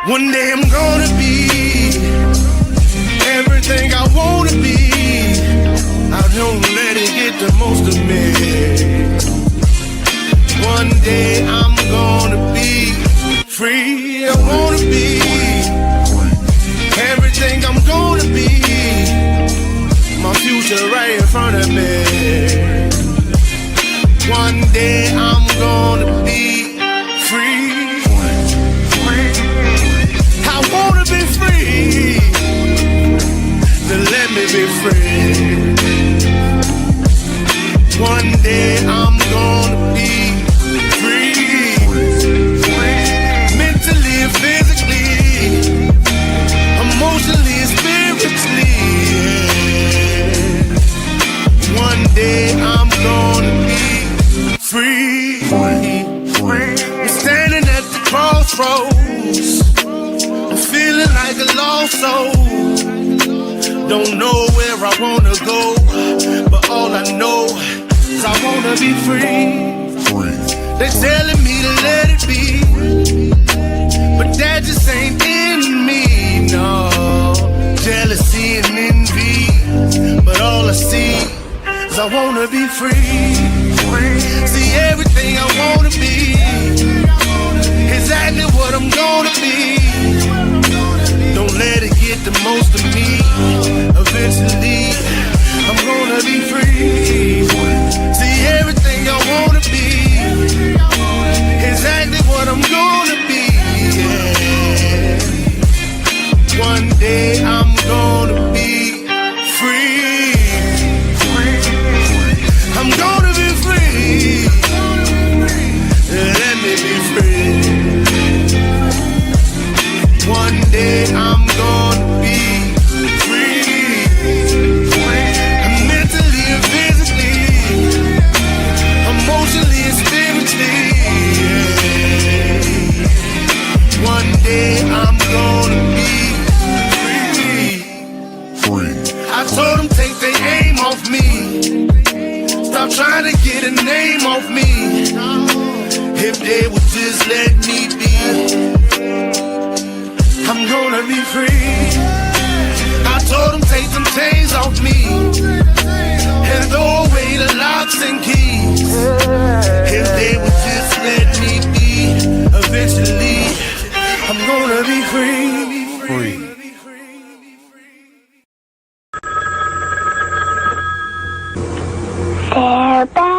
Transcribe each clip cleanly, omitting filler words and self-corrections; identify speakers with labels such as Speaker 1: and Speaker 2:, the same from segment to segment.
Speaker 1: One day I'm gonna be everything I wanna be. I don't let it get the most of me. One day I'm gonna be free. I wanna be everything I'm gonna be. My future right in front of me. One day I'm gonna be free. I wanna be free. Then let me be free. One day I'm gonna be free. Mentally and physically, emotionally and spiritually. Yeah. One day I'm gonna be free. I'm standing at the crossroads, feeling like a lost soul. Don't know where I wanna go, but all I know is I wanna be free. They telling me to let it be, but that just ain't in me, no. Jealousy and envy, but all I see is I wanna be free. See everything I wanna be, exactly what I'm gonna be. Don't let it get the most of me. Eventually, I'm gonna be free. See everything I wanna be, exactly what I'm gonna be. Yeah. One day I'm gonna be free. I'm gonna be free. Let me be free. One day I'm gonna be free. Mentally and physically, emotionally and spiritually. Yeah. One day I'm gonna be free. I told them take their aim off me. Stop trying to get a name off me. If they would just let me be, I'm gonna be free. I told them take them chains off me and throw away the locks and keys. If they would just let me be, eventually I'm gonna be free.
Speaker 2: They're back.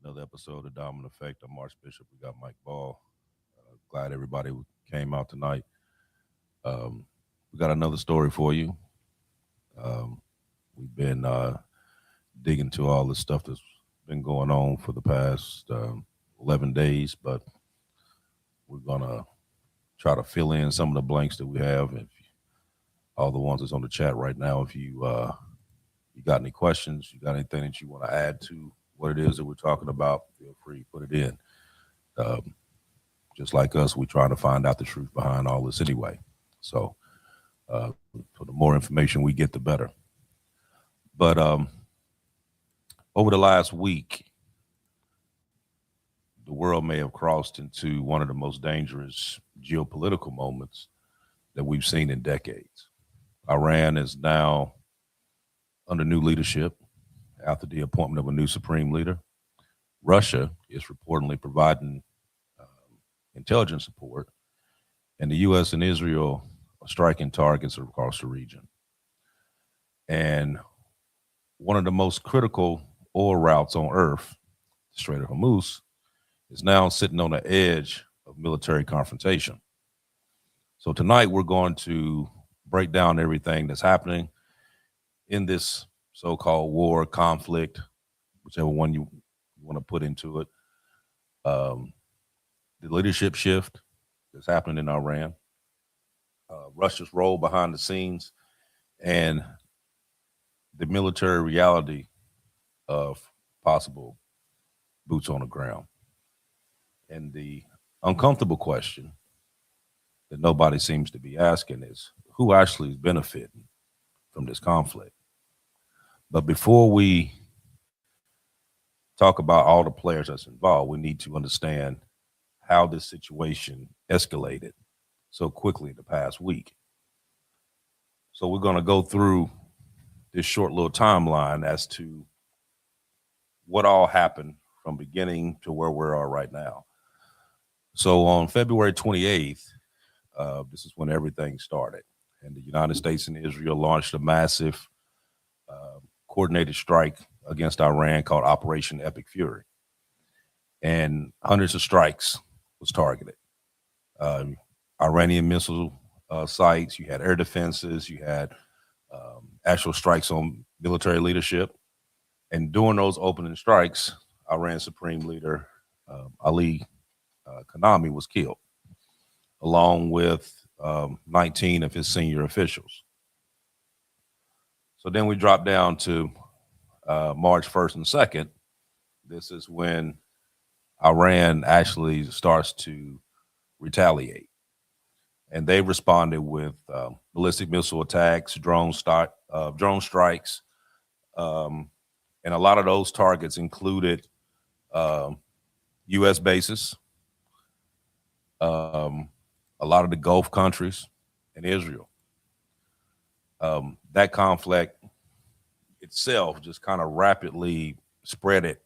Speaker 3: Another episode of Dominant Effect. I'm Marsh Bishop. We got Mike Ball. Glad everybody came out tonight. We got another story for you. We've been digging into all the stuff that's been going on for the past 11 days, but we're going to try to fill in some of the blanks that we have. If all the ones that's on the chat right now, if you got any questions, you got anything that you want to add to what it is that we're talking about, feel free to put it in. Just like us, we're trying to find out the truth behind all this anyway. So the more information we get, the better. But over the last week, the world may have crossed into one of the most dangerous geopolitical moments that we've seen in decades. Iran is now under new leadership after the appointment of a new supreme leader. Russia is reportedly providing intelligence support, and the U.S. and Israel are striking targets across the region. And one of the most critical oil routes on Earth, the Strait of Hormuz, is now sitting on the edge of military confrontation. So tonight we're going to break down everything that's happening in this so-called war, conflict, whichever one you want to put into it. Um, the leadership shift that's happening in Iran, Russia's role behind the scenes, and the military reality of possible boots on the ground. And the uncomfortable question that nobody seems to be asking is who actually is benefiting from this conflict? But before we talk about all the players that's involved, we need to understand how this situation escalated so quickly in the past week. So we're going to go through this short little timeline as to what all happened from beginning to where we are right now. So on February 28th, this is when everything started. And the United States and Israel launched a massive coordinated strike against Iran called Operation Epic Fury. And hundreds of strikes was targeted. Um, Iranian missile sites, you had air defenses, you had actual strikes on military leadership. And during those opening strikes, Iran's supreme leader, Ali Khamenei, was killed, along with 19 of his senior officials. So then we drop down to March 1st and 2nd. This is when Iran actually starts to retaliate. And they responded with ballistic missile attacks, drone strikes. And a lot of those targets included U.S. bases, a lot of the Gulf countries, and Israel. That conflict itself just kind of rapidly spread it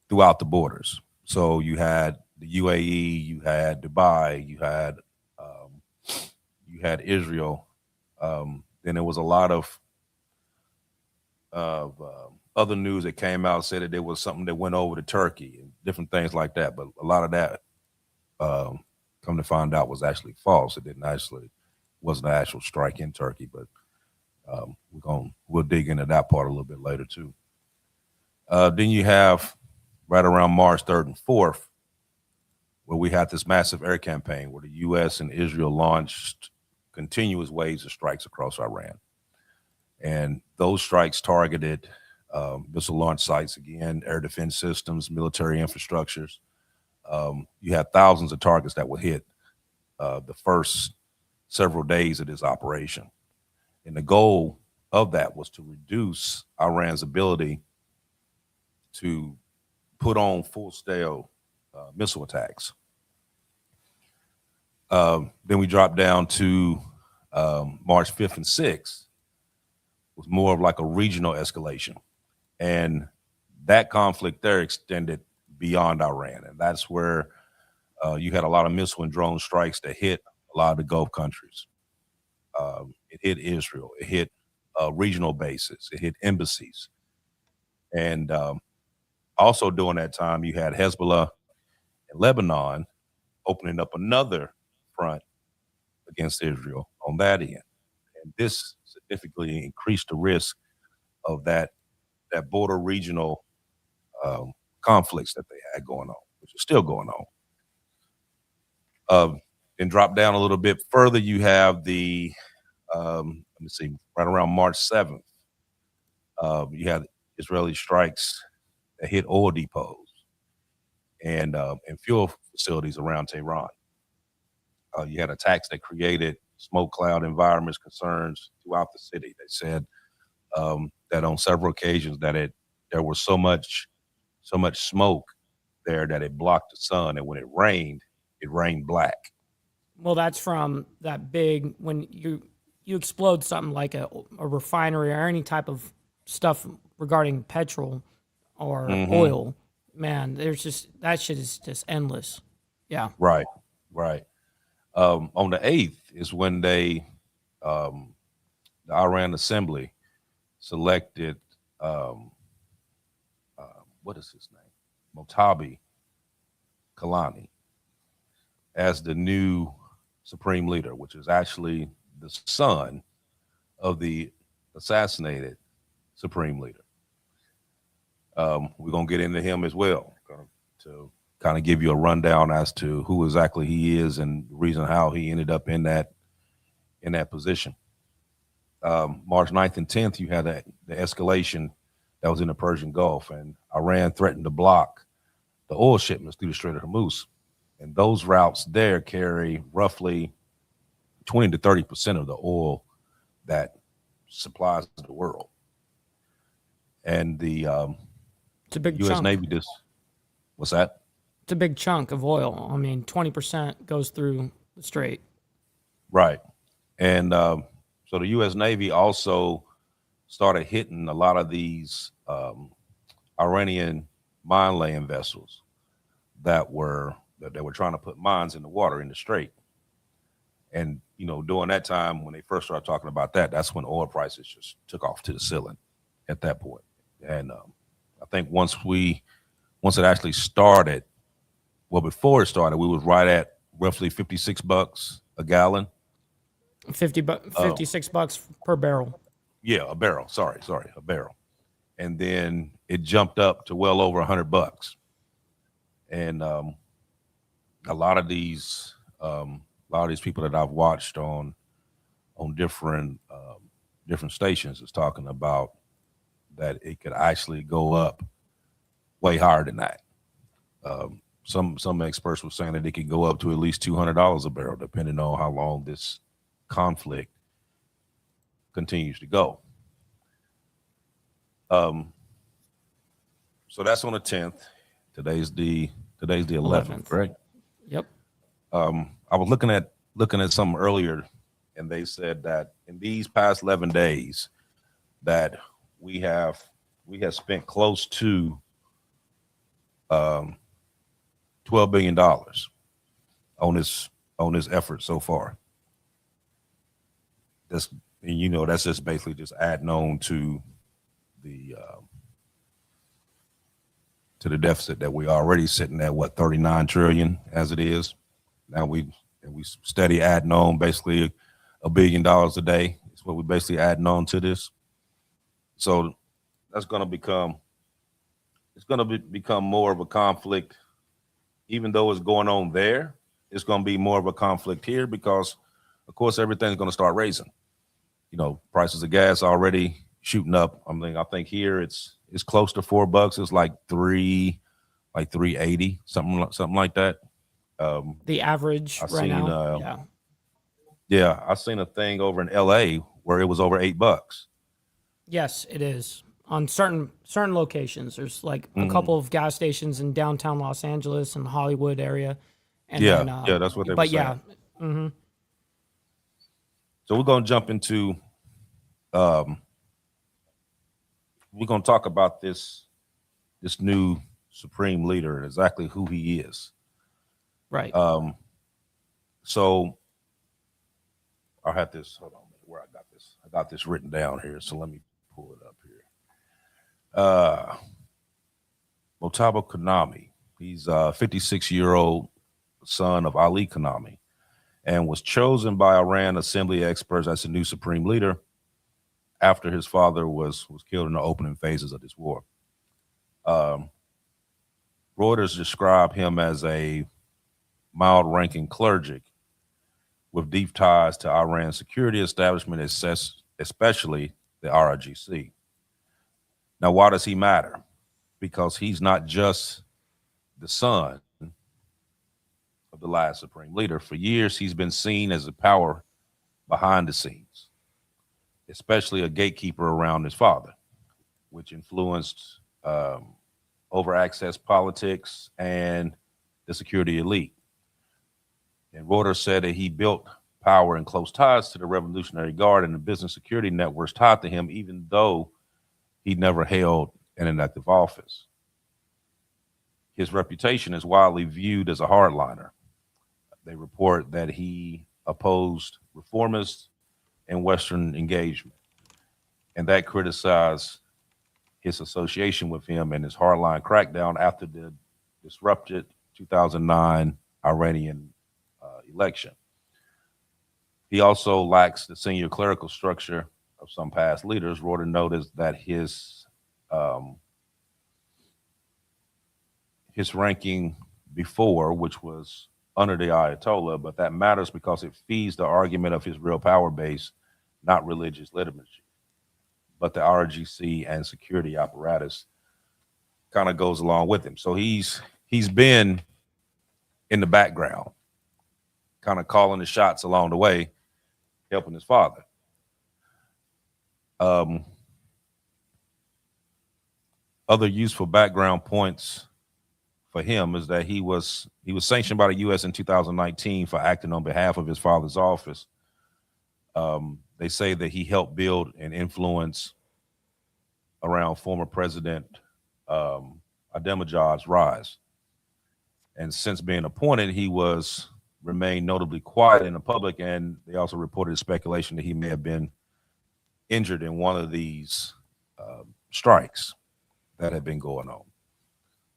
Speaker 3: throughout the borders. So you had the UAE, you had Dubai, you had Israel. Then there was a lot of other news that came out, said that there was something that went over to Turkey and different things like that. But a lot of that, come to find out, was actually false. It wasn't an actual strike in Turkey. But we'll dig into that part a little bit later too. Then you have right around March 3rd and 4th, where we had this massive air campaign where the U.S. and Israel launched continuous waves of strikes across Iran. And those strikes targeted missile launch sites, again, air defense systems, military infrastructures. You had thousands of targets that were hit the first several days of this operation. And the goal of that was to reduce Iran's ability to put on full-scale missile attacks. Then we dropped down to March 5th and 6th, was more of like a regional escalation. And that conflict there extended beyond Iran. And that's where you had a lot of missile and drone strikes that hit a lot of the Gulf countries. It hit Israel. It hit regional bases. It hit embassies. And also during that time, you had Hezbollah and Lebanon opening up another front against Israel on that end. And this significantly increased the risk of that border regional conflicts that they had going on, which is still going on. Then drop down a little bit further, you have the, let me see, right around March 7th, you had Israeli strikes that hit oil depots and fuel facilities around Tehran. You had attacks that created smoke cloud environments concerns throughout the city. They said that on several occasions that there was so much smoke there that it blocked the sun, and when it rained black.
Speaker 2: Well, that's from that big, when you explode something like a refinery or any type of stuff regarding petrol or oil, man, there's just, that shit is just endless. Yeah.
Speaker 3: Right. On the 8th is when the Iran Assembly selected, what is his name? Motabi Kalani as the new supreme leader, which is actually the son of the assassinated supreme leader. We're gonna get into him as well to kind of give you a rundown as to who exactly he is and the reason how he ended up in that position. March 9th and 10th, you had the escalation that was in the Persian Gulf, and Iran threatened to block the oil shipments through the Strait of Hormuz. And those routes there carry roughly 20 to 30% of the oil that supplies the world. And the
Speaker 2: It's a big
Speaker 3: U.S.
Speaker 2: chunk.
Speaker 3: Navy what's that?
Speaker 2: It's a big chunk of oil. I mean, 20% goes through the strait.
Speaker 3: Right. And so the U.S. Navy also started hitting a lot of these Iranian mine laying vessels that were trying to put mines in the water in the strait. And during that time when they first started talking about that, that's when oil prices just took off to the ceiling at that point. And I think once it actually started, well, before it started, we was right at roughly $56 a gallon.
Speaker 2: 56 bucks per barrel.
Speaker 3: Yeah, a barrel. Sorry, a barrel. And then it jumped up to well over $100. And a lot of these people that I've watched on different stations is talking about that it could actually go up way higher than that. Some experts were saying that it could go up to at least $200 a barrel, depending on how long this conflict continues to go. So that's on the 10th. Today's the 11th, correct?
Speaker 2: Yep.
Speaker 3: I was looking at something earlier, and they said that in these past 11 days that we have spent close to $12 billion on this effort so far. That's just basically just adding on to the deficit that we already sitting at, what, 39 trillion as it is. Now we steady adding on basically $1 billion a day. It's what we basically adding on to this. So that's going to become more of a conflict. Even though it's going on there, it's going to be more of a conflict here because, of course, everything's going to start raising. Prices of gas already shooting up. I think here it's close to $4. It's like $3.80, something like that.
Speaker 2: The average now.
Speaker 3: Yeah, I seen a thing over in LA where it was over $8.
Speaker 2: Yes, it is. On certain locations, there's like a couple of gas stations in downtown Los Angeles and Hollywood area. And
Speaker 3: yeah, that's what they were saying.
Speaker 2: Yeah. Mm-hmm.
Speaker 3: So we're gonna jump into. We're gonna talk about this new supreme leader and exactly who he is.
Speaker 2: Right.
Speaker 3: So I have this. Hold on a minute, where I got this. I got this written down here. So let me pull it up here. Motaba Kanami. He's a 56-year-old son of Ali Kanami and was chosen by Iran assembly experts as the new supreme leader after his father was killed in the opening phases of this war. Reuters described him as a mild-ranking cleric with deep ties to Iran's security establishment, especially the RIGC. Now, why does he matter? Because he's not just the son of the last supreme leader. For years, he's been seen as a power behind the scenes, especially a gatekeeper around his father, which influenced over-access politics and the security elite. And Reuters said that he built power and close ties to the Revolutionary Guard and the business security networks tied to him, even though he never held an elective office. His reputation is widely viewed as a hardliner. They report that he opposed reformists and Western engagement, and that criticized his association with him and his hardline crackdown after the disrupted 2009 Iranian election. He also lacks the senior clerical structure of some past leaders. Reuters noticed that his his ranking before, which was under the Ayatollah, but that matters because it feeds the argument of his real power base, not religious literacy. But the RGC and security apparatus kind of goes along with him. So he's been in the background, kind of calling the shots along the way, helping his father. Other useful background points for him is that he was sanctioned by the U.S. in 2019 for acting on behalf of his father's office. They say that he helped build and influence around former President Ahmadinejad's rise. And since being appointed, he remained notably quiet in the public, and they also reported speculation that he may have been injured in one of these strikes that had been going on.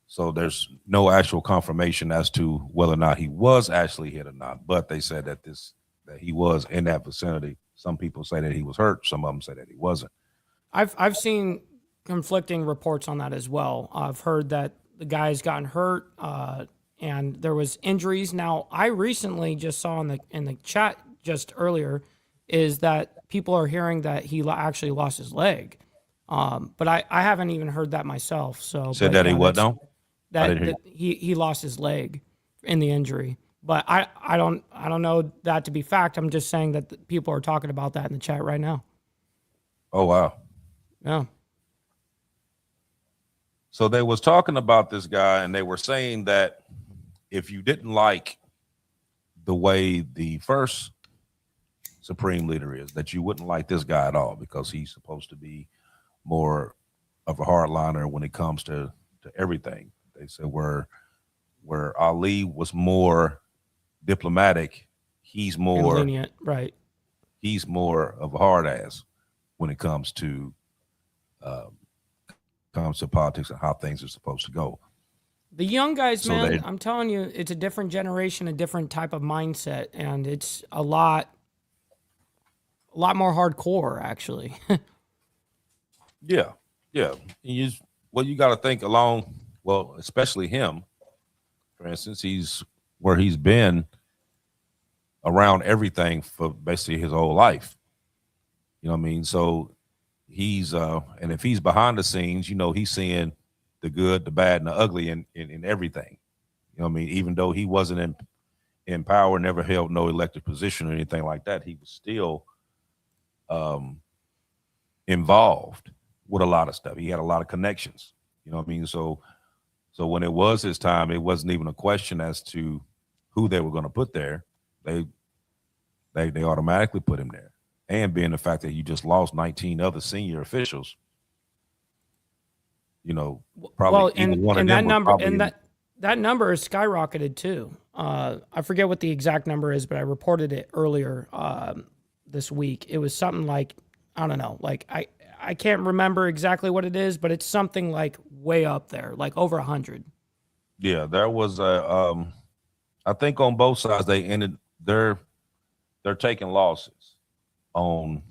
Speaker 3: So there's no actual confirmation as to whether or not he was actually hit or not, but they said that he was in that vicinity. Some people say that he was hurt. Some of them say that he wasn't.
Speaker 2: I've seen conflicting reports on that as well. I've heard that the guy's gotten hurt and there was injuries. Now, I recently just saw in the chat just earlier is that people are hearing that he actually lost his leg. But I haven't even heard that myself. So
Speaker 3: said that he what now?
Speaker 2: That he lost his leg in the injury. But I don't know that to be fact. I'm just saying that people are talking about that in the chat right now.
Speaker 3: Oh wow.
Speaker 2: Yeah.
Speaker 3: So they was talking about this guy, and they were saying that if you didn't like the way the first supreme leader is, that you wouldn't like this guy at all because he's supposed to be more of a hardliner when it comes to everything. They said where Ali was more diplomatic, he's more
Speaker 2: lenient, right?
Speaker 3: He's more of a hard ass when it comes to politics and how things are supposed to go.
Speaker 2: The young guys, man, I'm telling you, it's a different generation, a different type of mindset, and it's a lot more hardcore, actually.
Speaker 3: Yeah. You got to think along. Well, especially him, for instance, he's been around everything for basically his whole life. You know what I mean? So he's and if he's behind the scenes, he's seeing the good, the bad, and the ugly in everything. You know what I mean? Even though he wasn't in power, never held no elected position or anything like that, he was still involved with a lot of stuff. He had a lot of connections. You know what I mean? So when it was his time, it wasn't even a question as to who they were going to put there. They automatically put him there. And being the fact that you just lost 19 other senior officials, probably
Speaker 2: that number is skyrocketed too. I forget what the exact number is, but I reported it earlier this week. It was something like, I don't know, like I can't remember exactly what it is, but it's something like way up there, like over 100.
Speaker 3: Yeah, there was I think on both sides they're taking losses on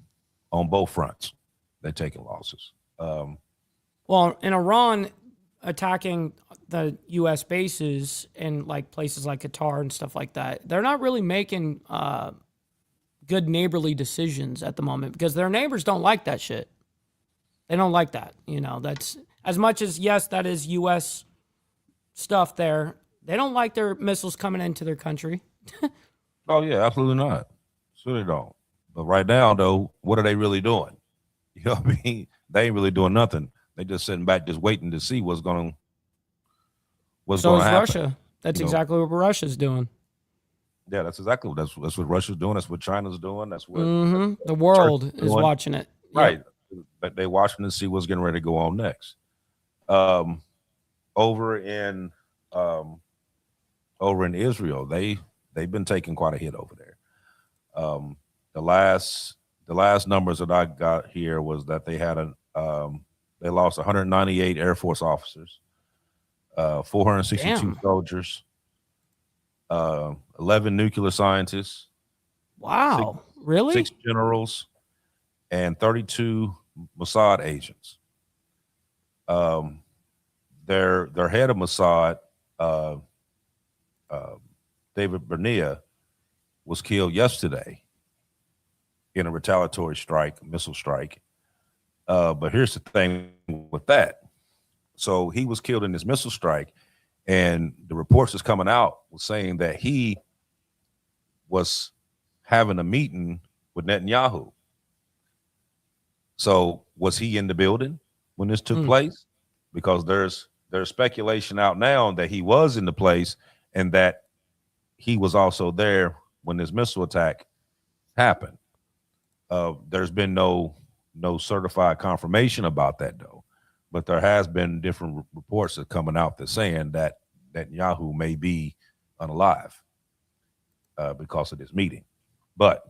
Speaker 3: both fronts. They're taking losses.
Speaker 2: Well, in Iran attacking the U.S. bases in like places like Qatar and stuff like that, they're not really making good neighborly decisions at the moment because their neighbors don't like that shit. They don't like that. That's as much as, yes, that is U.S. stuff there. They don't like their missiles coming into their country.
Speaker 3: Oh, yeah, absolutely not. Sure they don't. But right now, though, what are they really doing? You know what I mean? They ain't really doing nothing. They just sitting back, just waiting to see what's going to happen.
Speaker 2: So is Russia. That's exactly what Russia's doing.
Speaker 3: Yeah, that's exactly that's what Russia's doing. That's what China's doing. That's what
Speaker 2: the world is watching it.
Speaker 3: Right. But they watching to see what's getting ready to go on next. Over in Israel, they've been taking quite a hit over there. The last numbers that I got here was that they had they lost 198 Air Force officers, 462
Speaker 2: Damn.
Speaker 3: soldiers, 11 nuclear scientists.
Speaker 2: Wow, really?
Speaker 3: 6 generals and 32 Mossad agents. Their head of Mossad uh, uh, David Bernier was killed yesterday in a retaliatory strike, missile strike. But here's the thing with that. So he was killed in this missile strike, and the reports that's coming out was saying that he was having a meeting with Netanyahu. So was he in the building when this took place? Because there's speculation out now that he was in the place and that he was also there when this missile attack happened. There's been no certified confirmation about that though, but there has been different reports that are coming out that's saying that Netanyahu may be unalive because of this meeting. But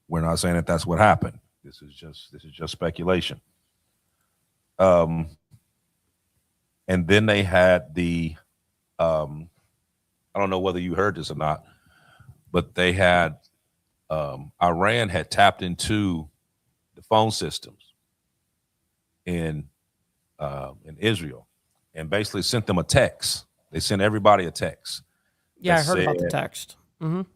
Speaker 3: we're not saying that that's what happened. This is just speculation. And then they had the I don't know whether you heard this or not, but they had Iran had tapped into the phone systems in Israel and basically sent them a text. They sent everybody a text.
Speaker 2: Yeah, I heard about the text.
Speaker 3: That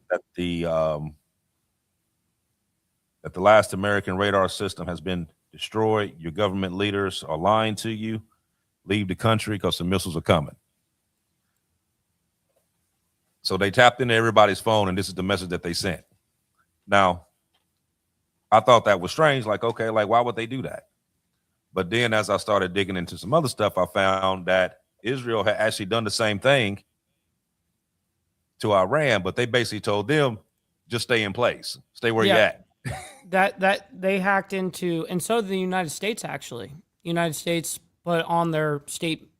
Speaker 3: that the last American radar system has been destroyed. Your government leaders are lying to you. Leave the country because the missiles are coming. So they tapped into everybody's phone, and this is the message that they sent. Now, I thought that was strange. Like, okay, like why would they do that? But then as I started digging into some other stuff, I found that Israel had actually done the same thing to Iran, but they basically told them, just stay in place, stay where you're at.
Speaker 2: that they hacked into, and so did the United States actually. United States put on their state,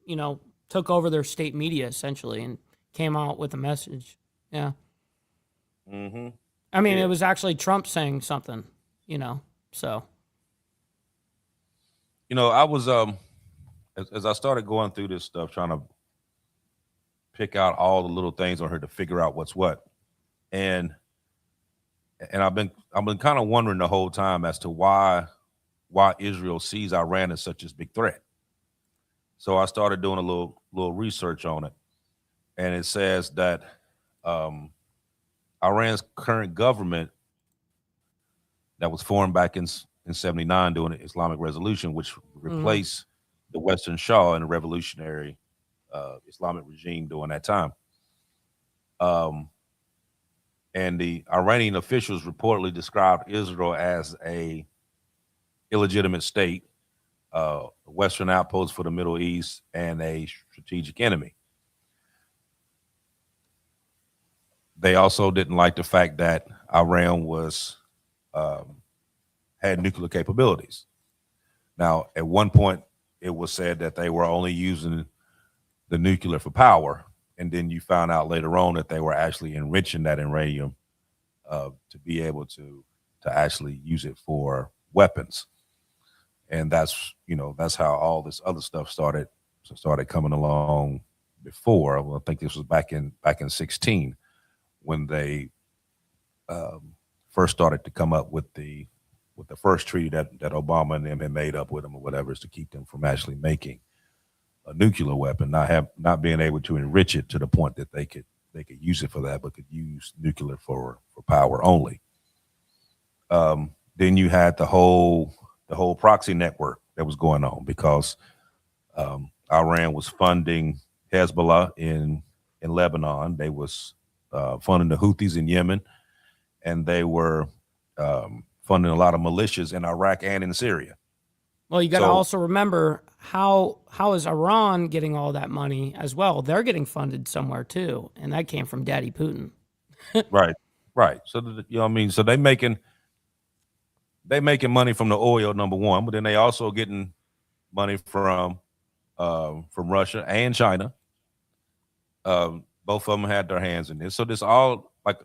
Speaker 2: took over their state media essentially and came out with a message. Yeah. I mean, it was actually Trump saying something, so.
Speaker 3: I was as I started going through this stuff, trying to pick out all the little things on her to figure out what's what. And I've been kind of wondering the whole time as to why Israel sees Iran as such a big threat. So I started doing a little research on it, and it says that Iran's current government that was formed back in 79 during the Islamic Revolution, which replaced the Western Shah in the revolutionary Islamic regime during that time. And the Iranian officials reportedly described Israel as a illegitimate state, a Western outpost for the Middle East, and a strategic enemy. They also didn't like the fact that Iran had nuclear capabilities. Now, at one point, it was said that they were only using the nuclear for power, and then you found out later on that they were actually enriching that uranium to be able to actually use it for weapons. And that's how all this other stuff started coming along before. Well, I think this was back in 16 when they first started to come up with the first treaty that Obama and them had made up with them or whatever, is to keep them from actually making a nuclear weapon, not being able to enrich it to the point that they could use it for that, but could use nuclear for power only. Then you had the whole proxy network that was going on because Iran was funding Hezbollah in Lebanon. They was funding the Houthis in Yemen, and they were funding a lot of militias in Iraq and in Syria.
Speaker 2: Well, you got to also remember how is Iran getting all that money as well? They're getting funded somewhere too, and that came from Daddy Putin.
Speaker 3: Right. So so they making money from the oil, number one, but then they also getting money from Russia and China. Both of them had their hands in this. So this all, like,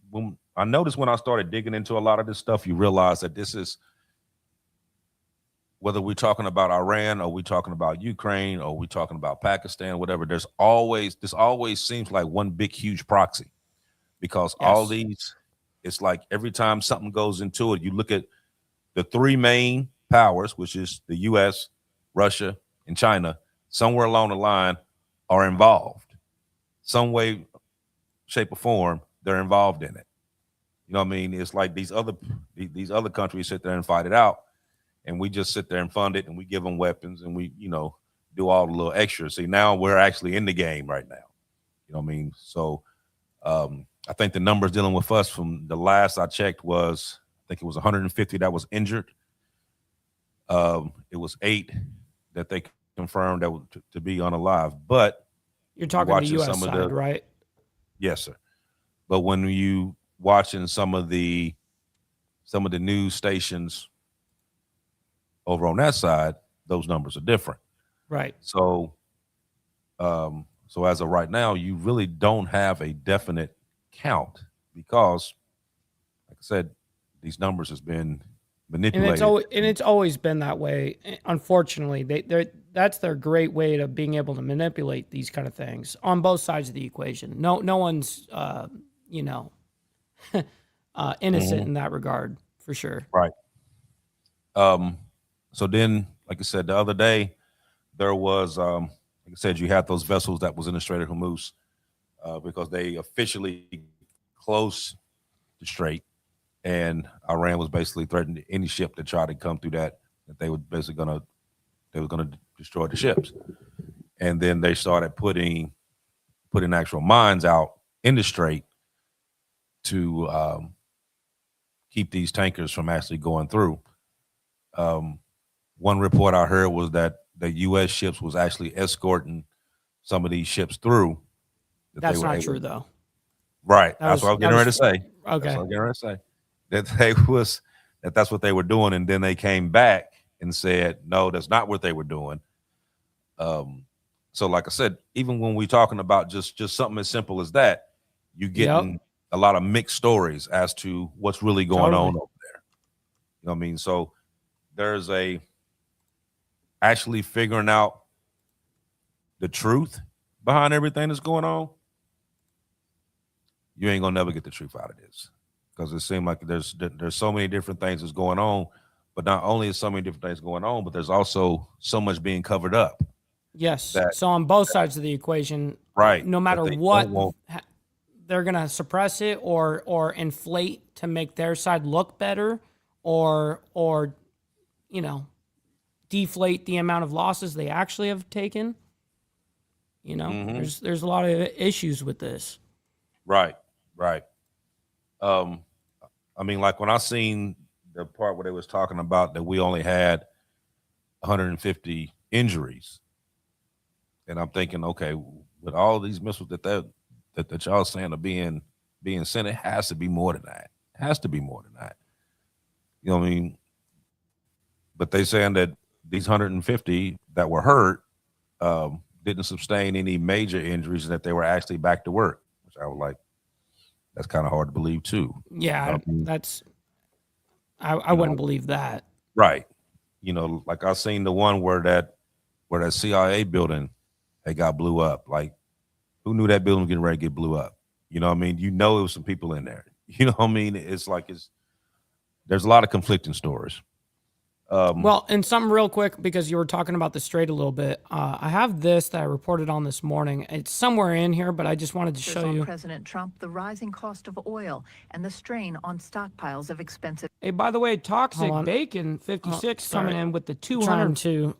Speaker 3: when I noticed when I started digging into a lot of this stuff, you realize that this is, whether we're talking about Iran or we're talking about Ukraine or we're talking about Pakistan, whatever, this always seems like one big, huge proxy, because all these, it's like every time something goes into it, you look at the three main powers, which is the US, Russia, and China. Somewhere along the line, are involved. Some way, shape, or form, they're involved in it. You know what I mean? It's like these other countries sit there and fight it out, and we just sit there and fund it, and we give them weapons, and we, do all the little extras. See, now we're actually in the game right now. You know what I mean? So I think the numbers dealing with us from the last I checked was, I think it was 150 that was injured. It was 8 that they confirmed that to be unalive. But
Speaker 2: You're talking the U.S. side, right?
Speaker 3: Yes, sir. But when you watching some of the news stations over on that side, those numbers are different.
Speaker 2: Right.
Speaker 3: So, so as of right now, you really don't have a definite count because, like I said, these numbers has been manipulated.
Speaker 2: And it's always been that way. Unfortunately, that's their great way to being able to manipulate these kind of things on both sides of the equation. No one's, innocent in that regard, for sure.
Speaker 3: Right. So then, like I said, the other day, there was, like I said, you had those vessels that was in the Strait of Hormuz because they officially closed the strait, and Iran was basically threatening any ship that tried to come through that they were basically gonna destroy the ships. And then they started putting actual mines out in the strait to keep these tankers from actually going through. One report I heard was that the U.S. ships was actually escorting some of these ships through.
Speaker 2: That's not true, though.
Speaker 3: Right. That's what I was getting ready to say.
Speaker 2: Okay.
Speaker 3: That's what I was getting ready to say. That's what they were doing, and then they came back and said, no, that's not what they were doing. So like I said, even when we're talking about just something as simple as that, you're getting a lot of mixed stories as to what's really going on over there. You know what I mean? So there's actually figuring out the truth behind everything that's going on. You ain't gonna never get the truth out of this because it seems like there's so many different things that's going on, but not only is so many different things going on, but there's also so much being covered up.
Speaker 2: Yes. So on both sides of the equation,
Speaker 3: right?
Speaker 2: No matter what, they're gonna suppress it or inflate to make their side look better, or deflate the amount of losses they actually have taken. There's a lot of issues with this.
Speaker 3: Right. I mean, like when I seen the part where they was talking about that we only had 150 injuries, and I'm thinking, okay, with all these missiles that y'all saying are being sent, it has to be more than that. It has to be more than that. You know what I mean? But they saying that these 150 that were hurt didn't sustain any major injuries, and that they were actually back to work, which I was like, that's kind of hard to believe too.
Speaker 2: Yeah, I wouldn't believe that.
Speaker 3: Right. Like I seen the one where that CIA building they got blew up. Like, who knew that building was getting ready to get blew up? You know what I mean? It was some people in there. You know what I mean? It's like there's a lot of conflicting stories.
Speaker 2: Well, and something real quick, because you were talking about the strait a little bit. I have this that I reported on this morning. It's somewhere in here, but I just wanted to show you.
Speaker 4: President Trump, the rising cost of oil and the strain on stockpiles of expensive.
Speaker 2: Hey, by the way, Toxic Bacon 56 coming in with the 200 to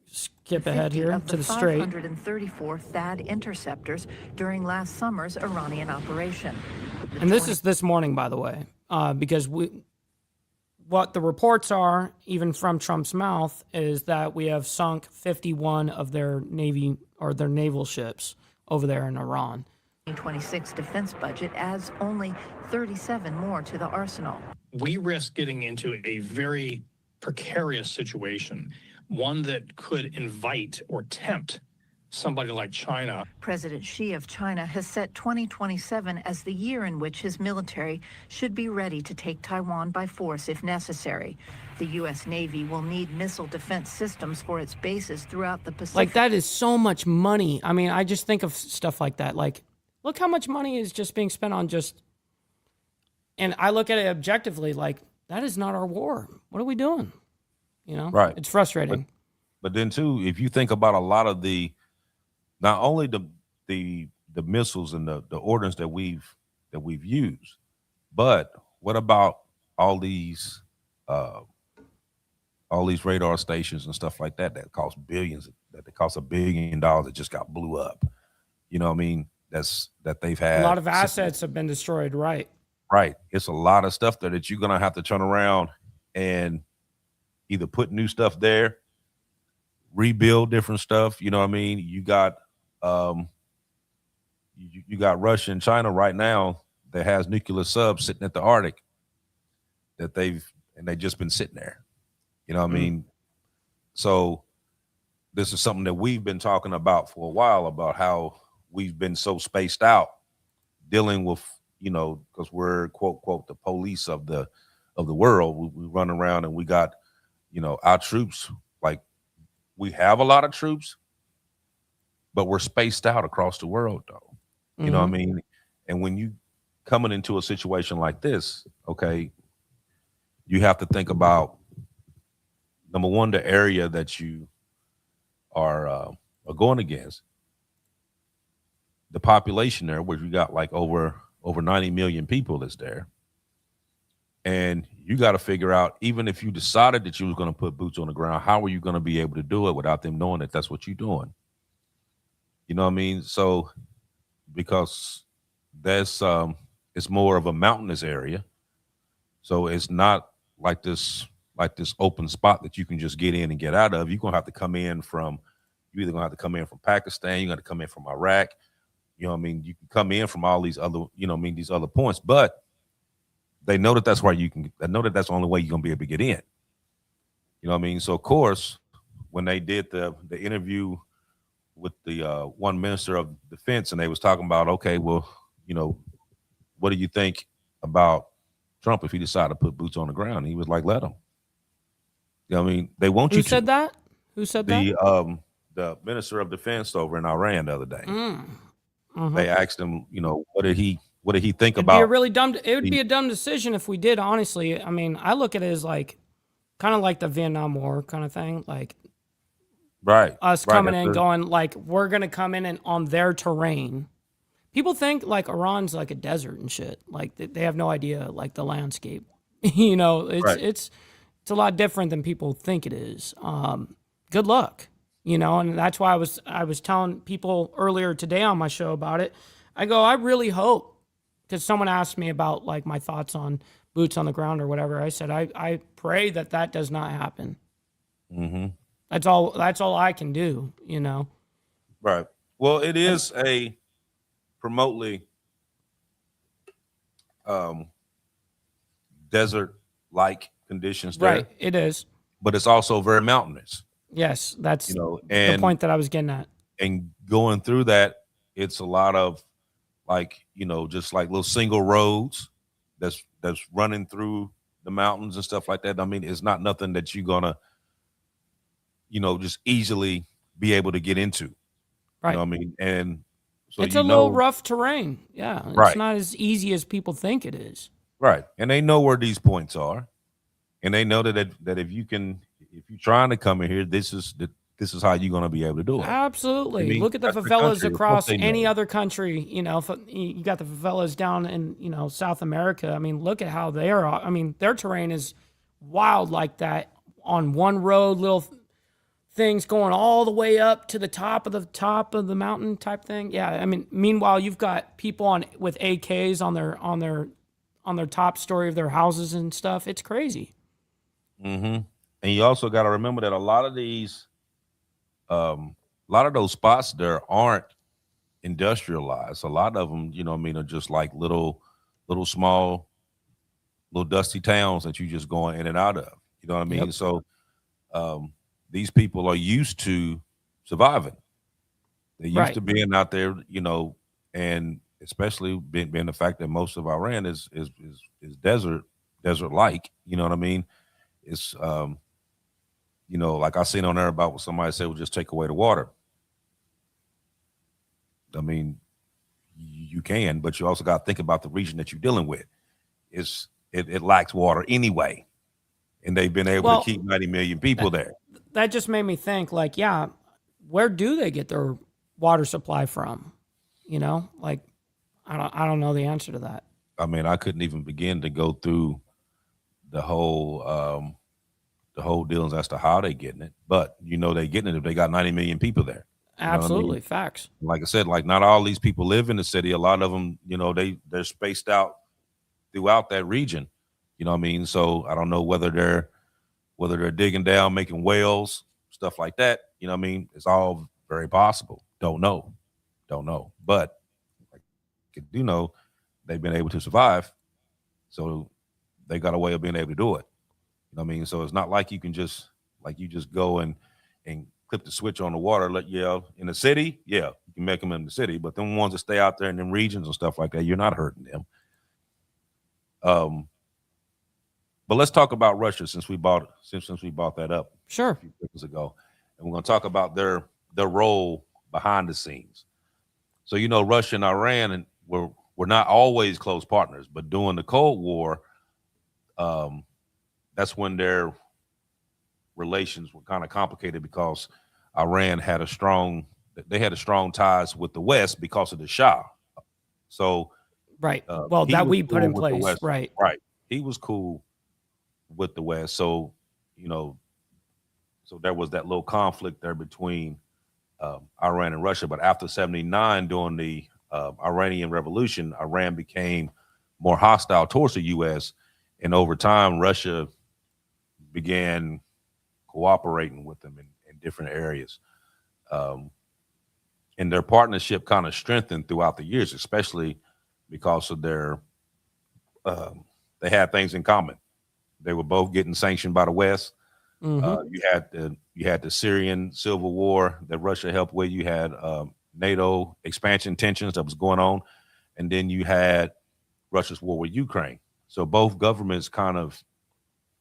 Speaker 2: skip ahead here to the strait.
Speaker 4: 534 THAAD interceptors during last summer's Iranian operation.
Speaker 2: And this is this morning, by the way, because what the reports are, even from Trump's mouth, is that we have sunk 51 of their Navy or their naval ships over there in Iran.
Speaker 4: 2026 defense budget adds only 37 more to the arsenal.
Speaker 5: We risk getting into a very precarious situation, one that could invite or tempt somebody like China.
Speaker 4: President Xi of China has set 2027 as the year in which his military should be ready to take Taiwan by force if necessary. The U.S. Navy will need missile defense systems for its bases throughout the Pacific.
Speaker 2: Like, that is so much money. I mean, I just think of stuff like that. Like, look how much money is just being spent on just... And I look at it objectively, like, that is not our war. What are we doing?
Speaker 3: Right.
Speaker 2: It's frustrating.
Speaker 3: But then, too, if you think about a lot of the not only the missiles and the ordnance that we've used, but what about all these uh, all these radar stations and stuff like that that cost billions, that cost $1 billion that just got blew up. You know what I mean? That they've
Speaker 2: A
Speaker 3: had
Speaker 2: lot of
Speaker 3: sitting there.
Speaker 2: assets have been destroyed, right?
Speaker 3: Right. It's a lot of stuff there that you're gonna have to turn around and either put new stuff there, rebuild different stuff. You know what I mean? Um you got Russia and China right now that has nuclear subs sitting at the Arctic that they just been sitting there. You know what I mean? So this is something that we've been talking about for a while, about how we've been so spaced out dealing with, because we're quote quote the police of the world. We run around and we got, our troops, like we have a lot of troops, but we're spaced out across the world though. You know what I mean? And when you coming into a situation like this, okay, you have to think about, number one, the area that you are going against, the population there, where you got like over 90 million people that's there. And you got to figure out, even if you decided that you was going to put boots on the ground, how are you going to be able to do it without them knowing that that's what you're doing? You know what I mean? So because that's it's more of a mountainous area, so it's not like this open spot that you can just get in and get out of. You're gonna have to come in from, you're either gonna have to come in from Pakistan, you're gonna come in from Iraq. You know what I mean? You can come in from all these other, these other points, but they know that that's where they know that that's the only way you're gonna be able to get in. You know what I mean? So of course, when they did the interview with the one minister of defense, and they was talking about, okay, well, what do you think about Trump if he decided to put boots on the ground? And he was like, let him. You know what I mean? They want
Speaker 2: Who
Speaker 3: you to.
Speaker 2: said that? Who said that?
Speaker 3: The minister of defense over in Iran the other day. They asked him, what did he think
Speaker 2: It'd
Speaker 3: about?
Speaker 2: be a really dumb. It would be a dumb decision if we did. Honestly, I mean, I look at it as like, kind of like the Vietnam War kind of thing. Like,
Speaker 3: right,
Speaker 2: us coming in, going like, we're gonna come in and on their terrain. People think like Iran's like a desert and shit. Like they have no idea like the landscape. It's a lot different than people think it is. Good luck, and that's why I was telling people earlier today on my show about it. I go, I really hope, because someone asked me about like my thoughts on boots on the ground or whatever. I said I pray that does not happen. That's all I can do.
Speaker 3: Right. Well, it is a remotely desert-like conditions there.
Speaker 2: Right, it is.
Speaker 3: But it's also very mountainous.
Speaker 2: Yes, that's
Speaker 3: and
Speaker 2: the point that I was getting at.
Speaker 3: And going through that, it's a lot of like, just like little single roads that's running through the mountains and stuff like that. I mean, it's not nothing that you're gonna, just easily be able to get into.
Speaker 2: Right.
Speaker 3: You know what I mean? And so
Speaker 2: it's a little rough terrain. Yeah. It's not as easy as people think it is.
Speaker 3: Right. And they know where these points are. And they know that if you're trying to come in here, this is how you're going to be able to do it.
Speaker 2: Absolutely.
Speaker 3: I mean,
Speaker 2: look at the
Speaker 3: that's
Speaker 2: favelas
Speaker 3: country,
Speaker 2: across any other country. You got the favelas down in South America. I mean, look at how they are. I mean, their terrain is wild like that, on one road, little things going all the way up to the top of the mountain type thing. Yeah, I mean, meanwhile you've got people with AKs on their top story of their houses and stuff. It's crazy.
Speaker 3: And you also got to remember that a lot of these, a lot of those spots there aren't industrialized. A lot of them, are just like little small, little dusty towns that you just going in and out of. You know what I mean? Yep. So these people are used to surviving. They're used to being out there, and especially being the fact that most of Iran is desert-like. You know what I mean? It's like I seen on there about what somebody said, would just take away the water. I mean, you can, but you also got to think about the region that you're dealing with. It lacks water anyway, and they've been able to keep 90 million people there.
Speaker 2: That just made me think, like, yeah, where do they get their water supply from? You know, like I don't know the answer to that.
Speaker 3: I mean, I couldn't even begin to go through the whole dealings as to how they getting it. But you know they getting it if they got 90 million people there. You know what I mean?
Speaker 2: Absolutely, facts.
Speaker 3: Like I said, like not all these people live in the city. A lot of them, you know, they're spaced out throughout that region. You know what I mean? So I don't know whether they're digging down, making wells, stuff like that. You know what I mean? It's all very possible. Don't know. Don't know. But I do know they've been able to survive. So they got a way of being able to do it. You know what I mean? So it's not like you can just like you just go and clip the switch on the water. Like, yeah, in the city, yeah, you can make them in the city, but them ones that stay out there in them regions and stuff like that, you're not hurting them. But let's talk about Russia since we bought that up a
Speaker 2: Sure.
Speaker 3: few seconds ago, and we're going to talk about their role behind the scenes. So you know, Russia and Iran were not always close partners, but during the Cold War, that's when their relations were kind of complicated because Iran had strong ties with the West because of the Shah. So
Speaker 2: Right. Well,
Speaker 3: he
Speaker 2: that
Speaker 3: was
Speaker 2: we put
Speaker 3: cool
Speaker 2: in
Speaker 3: with the
Speaker 2: place.
Speaker 3: West.
Speaker 2: Right.
Speaker 3: Right. He was cool with the West. So, you know, so there was that little conflict there between Iran and Russia. But after '79, during the Iranian Revolution, Iran became more hostile towards the U.S. And over time, Russia began cooperating with them in different areas. And their partnership kind of strengthened throughout the years, especially because of they had things in common. They were both getting sanctioned by the West.
Speaker 2: Mm-hmm.
Speaker 3: You had the Syrian civil war that Russia helped with. You had NATO expansion tensions that was going on, and then you had Russia's war with Ukraine. So both governments kind of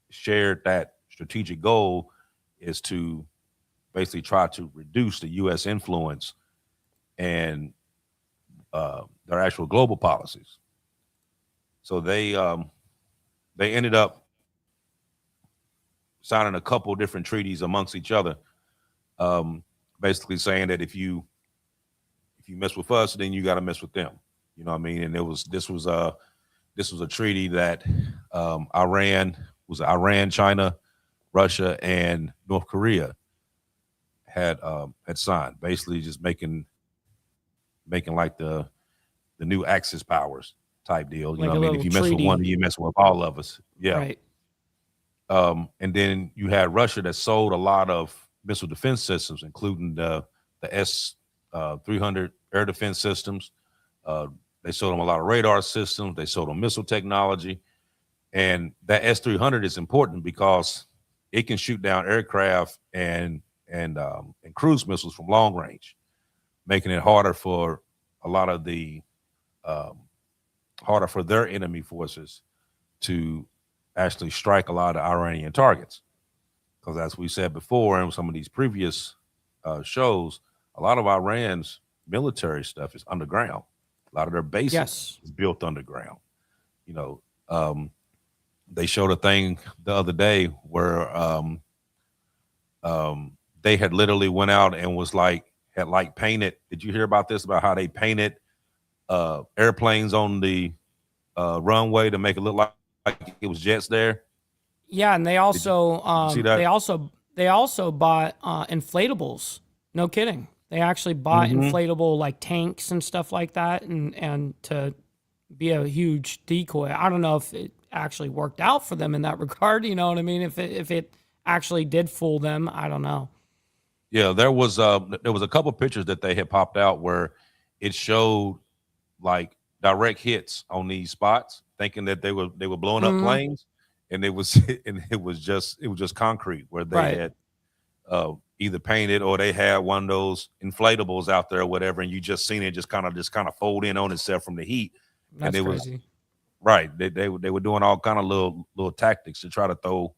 Speaker 3: shared that strategic goal is to basically try to reduce the U.S. influence and their actual global policies. So they ended up signing a couple different treaties amongst each other, basically saying that if you mess with us, then you got to mess with them. You know what I mean? And this was a treaty that Iran, China, Russia, and North Korea had signed, basically just making like the new Axis powers type deal. You
Speaker 2: Like
Speaker 3: know
Speaker 2: a
Speaker 3: what I mean? If
Speaker 2: little
Speaker 3: you mess with one,
Speaker 2: treaty.
Speaker 3: you mess with all of us. Yeah.
Speaker 2: Right.
Speaker 3: And then you had Russia that sold a lot of missile defense systems, including the S-300 air defense systems. They sold them a lot of radar systems. They sold them missile technology. And that S-300 is important because it can shoot down aircraft and cruise missiles from long range, making it harder for a lot of the harder for their enemy forces to actually strike a lot of Iranian targets. Because as we said before in some of these previous shows, a lot of Iran's military stuff is underground. A lot of their bases
Speaker 2: Yes.
Speaker 3: is built underground. You know, they showed a thing the other day where they had literally went out and had painted. Did you hear about this? About how they painted airplanes on the runway to make it look like it was jets there?
Speaker 2: Yeah, and they also
Speaker 3: see that?
Speaker 2: they also bought inflatables. No kidding. They actually bought inflatable like tanks and stuff like that, and to be a huge decoy. I don't know if it actually worked out for them in that regard. You know what I mean? If it actually did fool them, I don't know.
Speaker 3: Yeah, there was a couple pictures that they had popped out where it showed like direct hits on these spots, thinking that they were blowing up planes, and it was just concrete where they
Speaker 2: Right.
Speaker 3: had either painted or they had one of those inflatables out there or whatever, and you just seen it just kind of fold in on itself from the heat.
Speaker 2: That's
Speaker 3: and it
Speaker 2: crazy.
Speaker 3: was right. They were doing all kind of little tactics to try to throw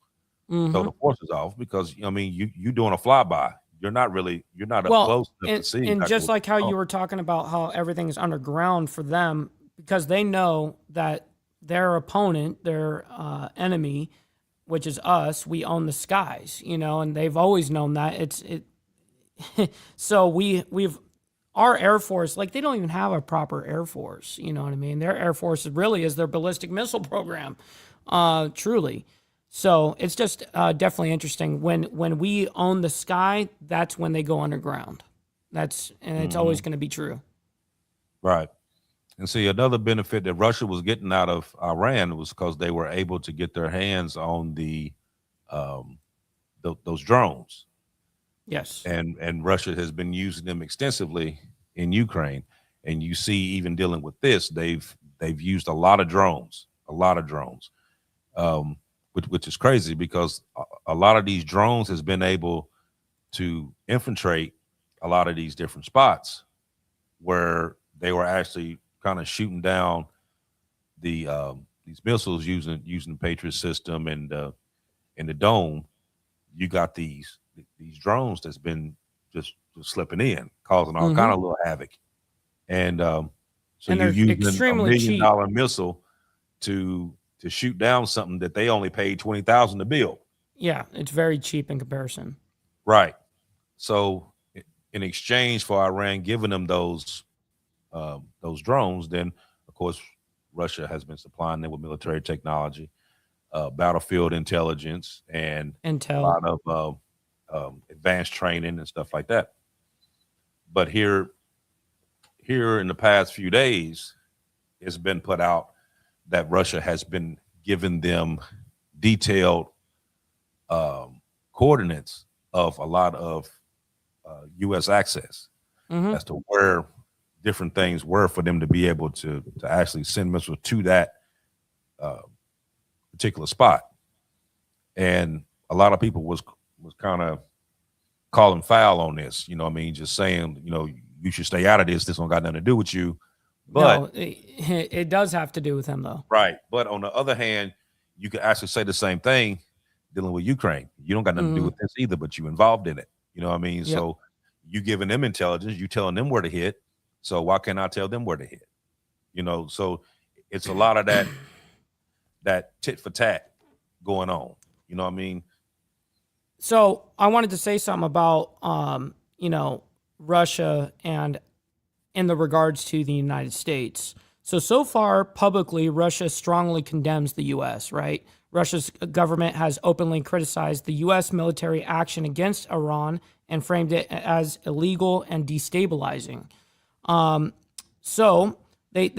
Speaker 3: the forces off because I mean you doing a flyby. You're not up
Speaker 2: Well,
Speaker 3: close enough
Speaker 2: and,
Speaker 3: to see.
Speaker 2: and
Speaker 3: exactly
Speaker 2: just
Speaker 3: what's
Speaker 2: like how
Speaker 3: going
Speaker 2: you
Speaker 3: on.
Speaker 2: were talking about how everything is underground for them, because they know that their opponent, their enemy, which is us, we own the skies, you know, and they've always known that. So we've our Air Force, like they don't even have a proper Air Force. You know what I mean? Their Air Force really is their ballistic missile program, truly. So it's just definitely interesting. When we own the sky, that's when they go underground. And it's always going to be true.
Speaker 3: Right. And see, another benefit that Russia was getting out of Iran was because they were able to get their hands on those drones.
Speaker 2: Yes.
Speaker 3: And Russia has been using them extensively in Ukraine. And you see, even dealing with this, they've used a lot of drones, which is crazy because a lot of these drones has been able to infiltrate a lot of these different spots where they were actually kind of shooting down these missiles using the Patriot system and in the dome. You got these drones that's been just slipping in, causing all kind of little havoc. And so
Speaker 2: And
Speaker 3: you're
Speaker 2: they're
Speaker 3: using a
Speaker 2: extremely
Speaker 3: $1
Speaker 2: cheap.
Speaker 3: million missile to shoot down something that they only paid $20,000 to build.
Speaker 2: Yeah, it's very cheap in comparison.
Speaker 3: Right. So in exchange for Iran giving them those drones, then of course Russia has been supplying them with military technology, battlefield intelligence, and
Speaker 2: Intel.
Speaker 3: a lot of advanced training and stuff like that. But here in the past few days, it's been put out that Russia has been giving them detailed coordinates of a lot of U.S. access as to where different things were for them to be able to actually send missiles to that particular spot. And a lot of people was kind of calling foul on this, you know what I mean? Just saying, you should stay out of this. This don't got nothing to do with you. But
Speaker 2: No, it does have to do with him, though.
Speaker 3: right. But on the other hand, you could actually say the same thing dealing with Ukraine. You don't got nothing to do with this either, but you involved in it. You know what I mean?
Speaker 2: Yep.
Speaker 3: So you giving them intelligence, you telling them where to hit. So why can't I tell them where to hit? So it's a lot of that tit for tat going on. You know what I mean?
Speaker 2: So I wanted to say something about, Russia and in the regards to the United States. So far, publicly, Russia strongly condemns the U.S., right? Russia's government has openly criticized the U.S. military action against Iran and framed it as illegal and destabilizing. So they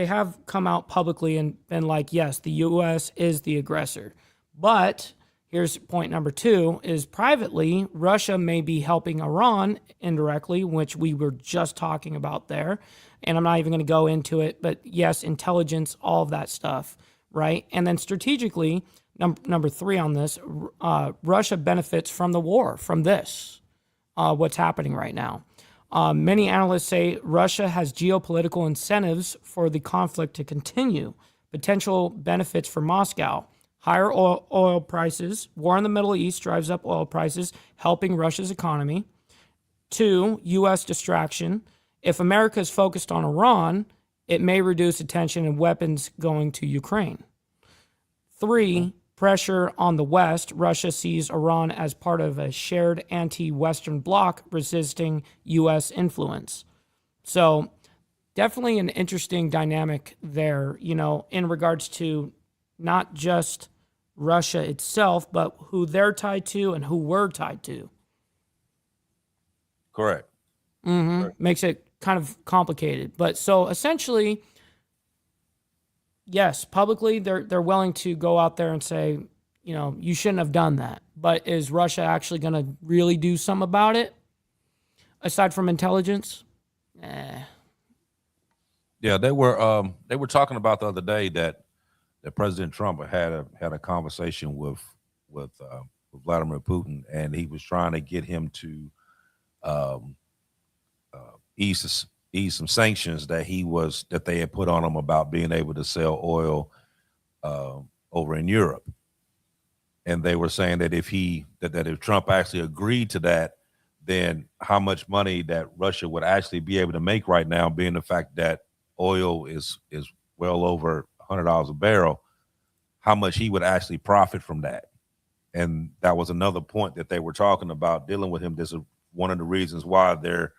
Speaker 2: have come out publicly and been like, yes, the U.S. is the aggressor. But here's point number 2 is privately, Russia may be helping Iran indirectly, which we were just talking about there. And I'm not even going to go into it, but yes, intelligence, all of that stuff, right? And then strategically, number 3 on this, Russia benefits from the war, from this, what's happening right now. Many analysts say Russia has geopolitical incentives for the conflict to continue. Potential benefits for Moscow: higher oil prices. War in the Middle East drives up oil prices, helping Russia's economy. 2, U.S. distraction. If America is focused on Iran, it may reduce attention and weapons going to Ukraine. 3, pressure on the West. Russia sees Iran as part of a shared anti-Western bloc resisting U.S. influence. So definitely an interesting dynamic there, in regards to not just Russia itself, but who they're tied to and who we're tied to.
Speaker 3: Correct.
Speaker 2: Correct. Makes it kind of complicated. But so essentially, yes, publicly they're willing to go out there and say, you shouldn't have done that. But is Russia actually going to really do something about it? Aside from intelligence?
Speaker 3: Yeah, they were talking about the other day that President Trump had a conversation with Vladimir Putin, and he was trying to get him to ease some sanctions that they had put on him about being able to sell oil over in Europe. And they were saying that if Trump actually agreed to that, then how much money that Russia would actually be able to make right now, being the fact that oil is well over $100 a barrel, how much he would actually profit from that. And that was another point that they were talking about dealing with him. This is one of the reasons why they're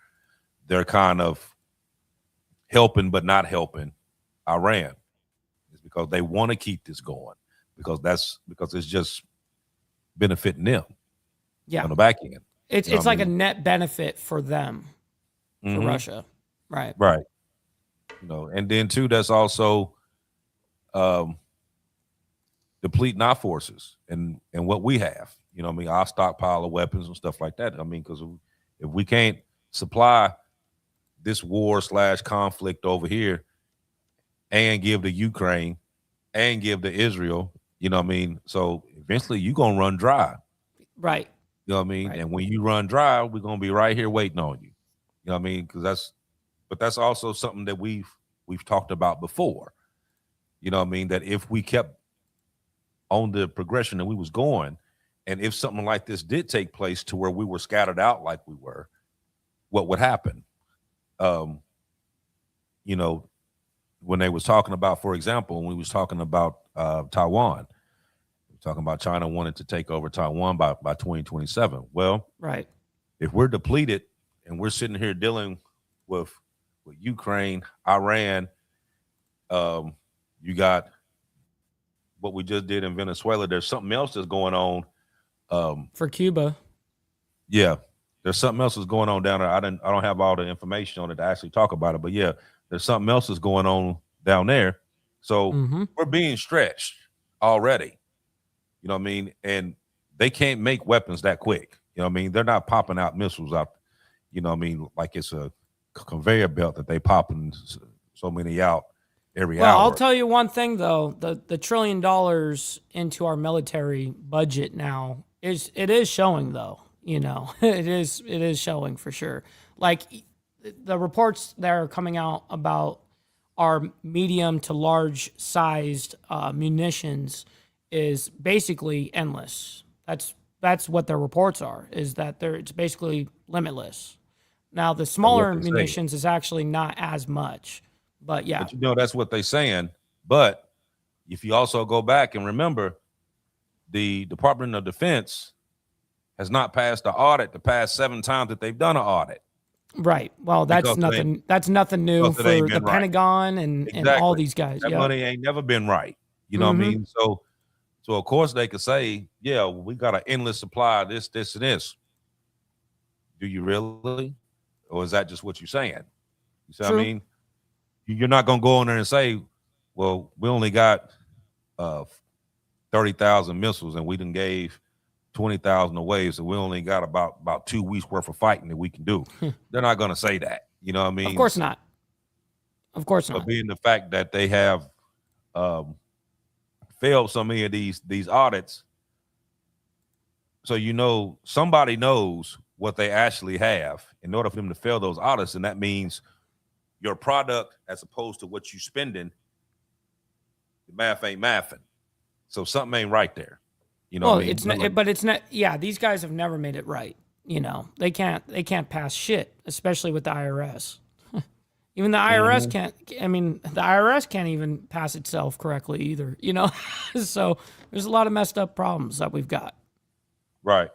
Speaker 3: they're kind of helping but not helping Iran. It's because they want to keep this going because it's just benefiting them
Speaker 2: Yeah.
Speaker 3: on the back end.
Speaker 2: It's
Speaker 3: You know
Speaker 2: it's
Speaker 3: what I
Speaker 2: like a
Speaker 3: mean?
Speaker 2: net benefit for them, for
Speaker 3: Mhm.
Speaker 2: Russia. Right.
Speaker 3: Right. And then too, that's also um, depleting our forces and what we have. You know what I mean? Our stockpile of weapons and stuff like that. I mean, because if we can't supply this war / conflict over here and give to Ukraine and give to Israel, you know what I mean? So eventually you're going to run dry.
Speaker 2: Right.
Speaker 3: You know what I mean?
Speaker 2: Right.
Speaker 3: And when you run dry, we're going to be right here waiting on you. You know what I mean? But that's also something that we've talked about before. You know what I mean? That if we kept on the progression that we was going, and if something like this did take place to where we were scattered out like we were, what would happen? You know, when they was talking about, for example, when we was talking about Taiwan, talking about China wanting to take over Taiwan by 2027. Well,
Speaker 2: Right.
Speaker 3: if we're depleted and we're sitting here dealing with Ukraine, Iran, you got what we just did in Venezuela. There's something else that's going on.
Speaker 2: For Cuba.
Speaker 3: Yeah, there's something else that's going on down there. I don't have all the information on it to actually talk about it, but yeah, there's something else that's going on down there. So we're being stretched already. You know what I mean? And they can't make weapons that quick. You know what I mean? They're not popping out missiles out, you know what I mean, like it's a conveyor belt that they popping so many out every
Speaker 2: Well,
Speaker 3: hour.
Speaker 2: I'll tell you one thing though, the $1 trillion into our military budget now is showing though, you know. it is showing for sure. Like the reports that are coming out about our medium to large sized munitions is basically endless. That's what their reports are, is that it's basically limitless. Now the smaller
Speaker 3: they say.
Speaker 2: munitions is actually not as much. But yeah.
Speaker 3: But you know, that's what they're saying. But if you also go back and remember, the Department of Defense has not passed the audit the past 7 times that they've done an audit.
Speaker 2: Right. Well, that's
Speaker 3: Because
Speaker 2: nothing. That's nothing new
Speaker 3: because it ain't
Speaker 2: for the
Speaker 3: been right.
Speaker 2: Pentagon and all these guys.
Speaker 3: That
Speaker 2: Yep.
Speaker 3: money ain't never been right. You know what I mean? So of course they could say, yeah, we got an endless supply of this, and this. Do you really? Or is that just what you're saying? You see what I mean? You're not going to go in there and say, well, we only got 30,000 missiles and we done gave 20,000 away. So we only got about 2 weeks worth of fighting that we can do. They're not going to say that. You know what I mean?
Speaker 2: Of course not. Of course not.
Speaker 3: But being the fact that they have failed so many of these audits, so you know somebody knows what they actually have in order for them to fail those audits, and that means your product as opposed to what you spending, the math ain't mathing. So something ain't right there. You know
Speaker 2: well,
Speaker 3: what I mean?
Speaker 2: it's not, but it's not. Yeah, these guys have never made it right. You know, they can't pass shit, especially with the IRS. Even the IRS can't. I mean, the IRS can't even pass itself correctly either. You know, so there's a lot of messed up problems that we've got.
Speaker 3: Right.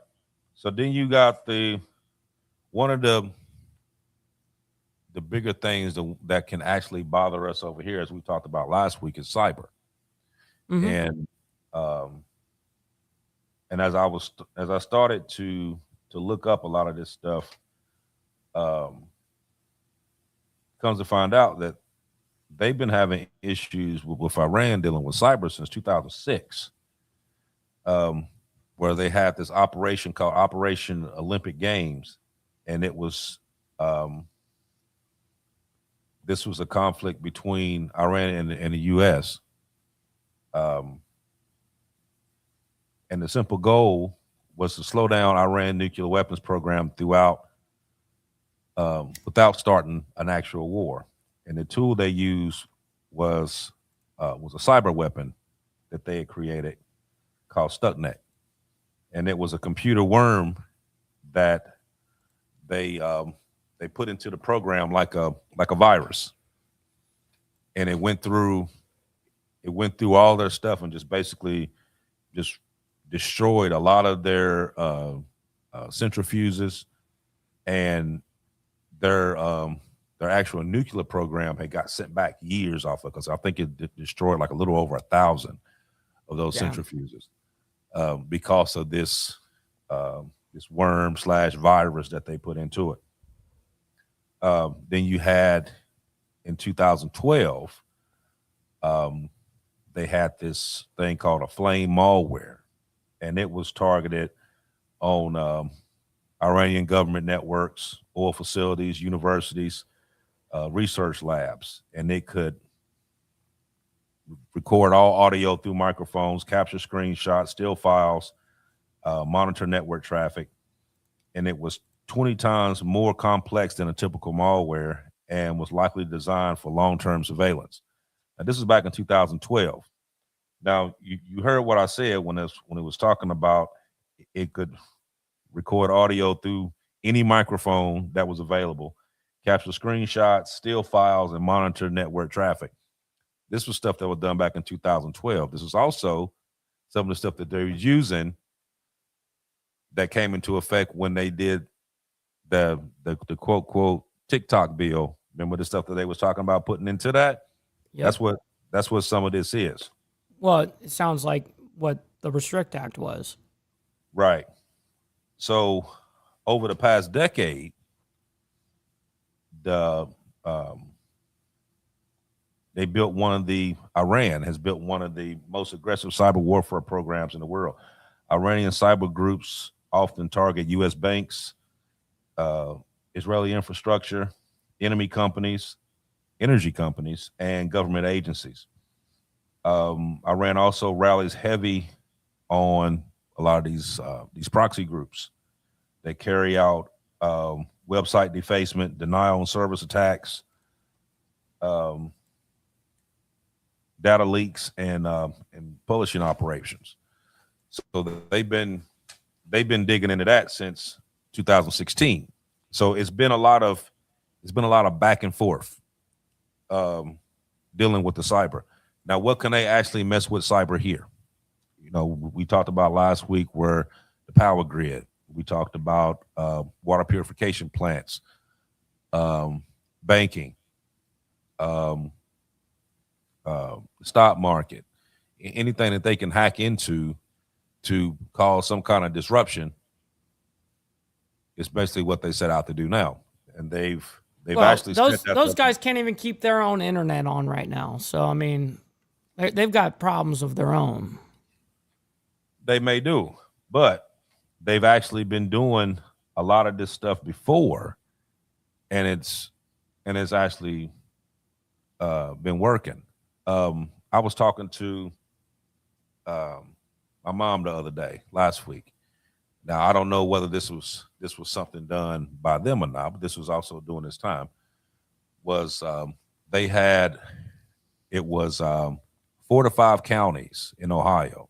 Speaker 3: So then you got one of the bigger things that can actually bother us over here, as we talked about last week, is cyber. And as I started to look up a lot of this stuff, comes to find out that they've been having issues with Iran dealing with cyber since 2006, where they had this operation called Operation Olympic Games, and it was this was a conflict between Iran and the U.S. And the simple goal was to slow down Iran nuclear weapons program throughout, without starting an actual war. And the tool they used was a cyber weapon that they had created called Stuxnet, and it was a computer worm that they put into the program like a virus, and it went through all their stuff and just basically just destroyed a lot of their centrifuges, and their actual nuclear program had got sent back years off of, because I think it destroyed like a little over 1,000 of those centrifuges because of this this worm / virus that they put into it. Then you had in 2012, they had this thing called a flame malware, and it was targeted on Iranian government networks, oil facilities, universities, research labs, and it could record all audio through microphones, capture screenshots, steal files, monitor network traffic, and it was 20 times more complex than a typical malware and was likely designed for long-term surveillance. Now, this is back in 2012. Now, you heard what I said when it was talking about it could record audio through any microphone that was available, capture screenshots, steal files, and monitor network traffic. This was stuff that was done back in 2012. This is also some of the stuff that they're using that came into effect when they did the quote TikTok bill. Remember the stuff that they was talking about putting into that?
Speaker 2: Yep.
Speaker 3: That's what some of this is.
Speaker 2: Well, it sounds like what the Restrict Act was.
Speaker 3: Right. So over the past decade, Iran has built one of the most aggressive cyber warfare programs in the world. Iranian cyber groups often target U.S. banks, Israeli infrastructure, enemy companies, energy companies, and government agencies. Iran also rallies heavy on a lot of these proxy groups that carry out website defacement, denial and service attacks, data leaks, and publishing operations. So they've been digging into that since 2016. So it's been a lot of back and forth dealing with the cyber. Now, what can they actually mess with cyber here? You know, we talked about last week where the power grid. We talked about water purification plants, banking, stock market, anything that they can hack into to cause some kind of disruption is basically what they set out to do now. And they've actually
Speaker 2: those guys can't even keep their own internet on right now. So I mean, they've got problems of their own.
Speaker 3: They may do, but they've actually been doing a lot of this stuff before, and it's actually been working. I was talking to my mom the other day, last week. Now, I don't know whether this was something done by them or not, but this was also during this time. Was they had 4 to 5 counties in Ohio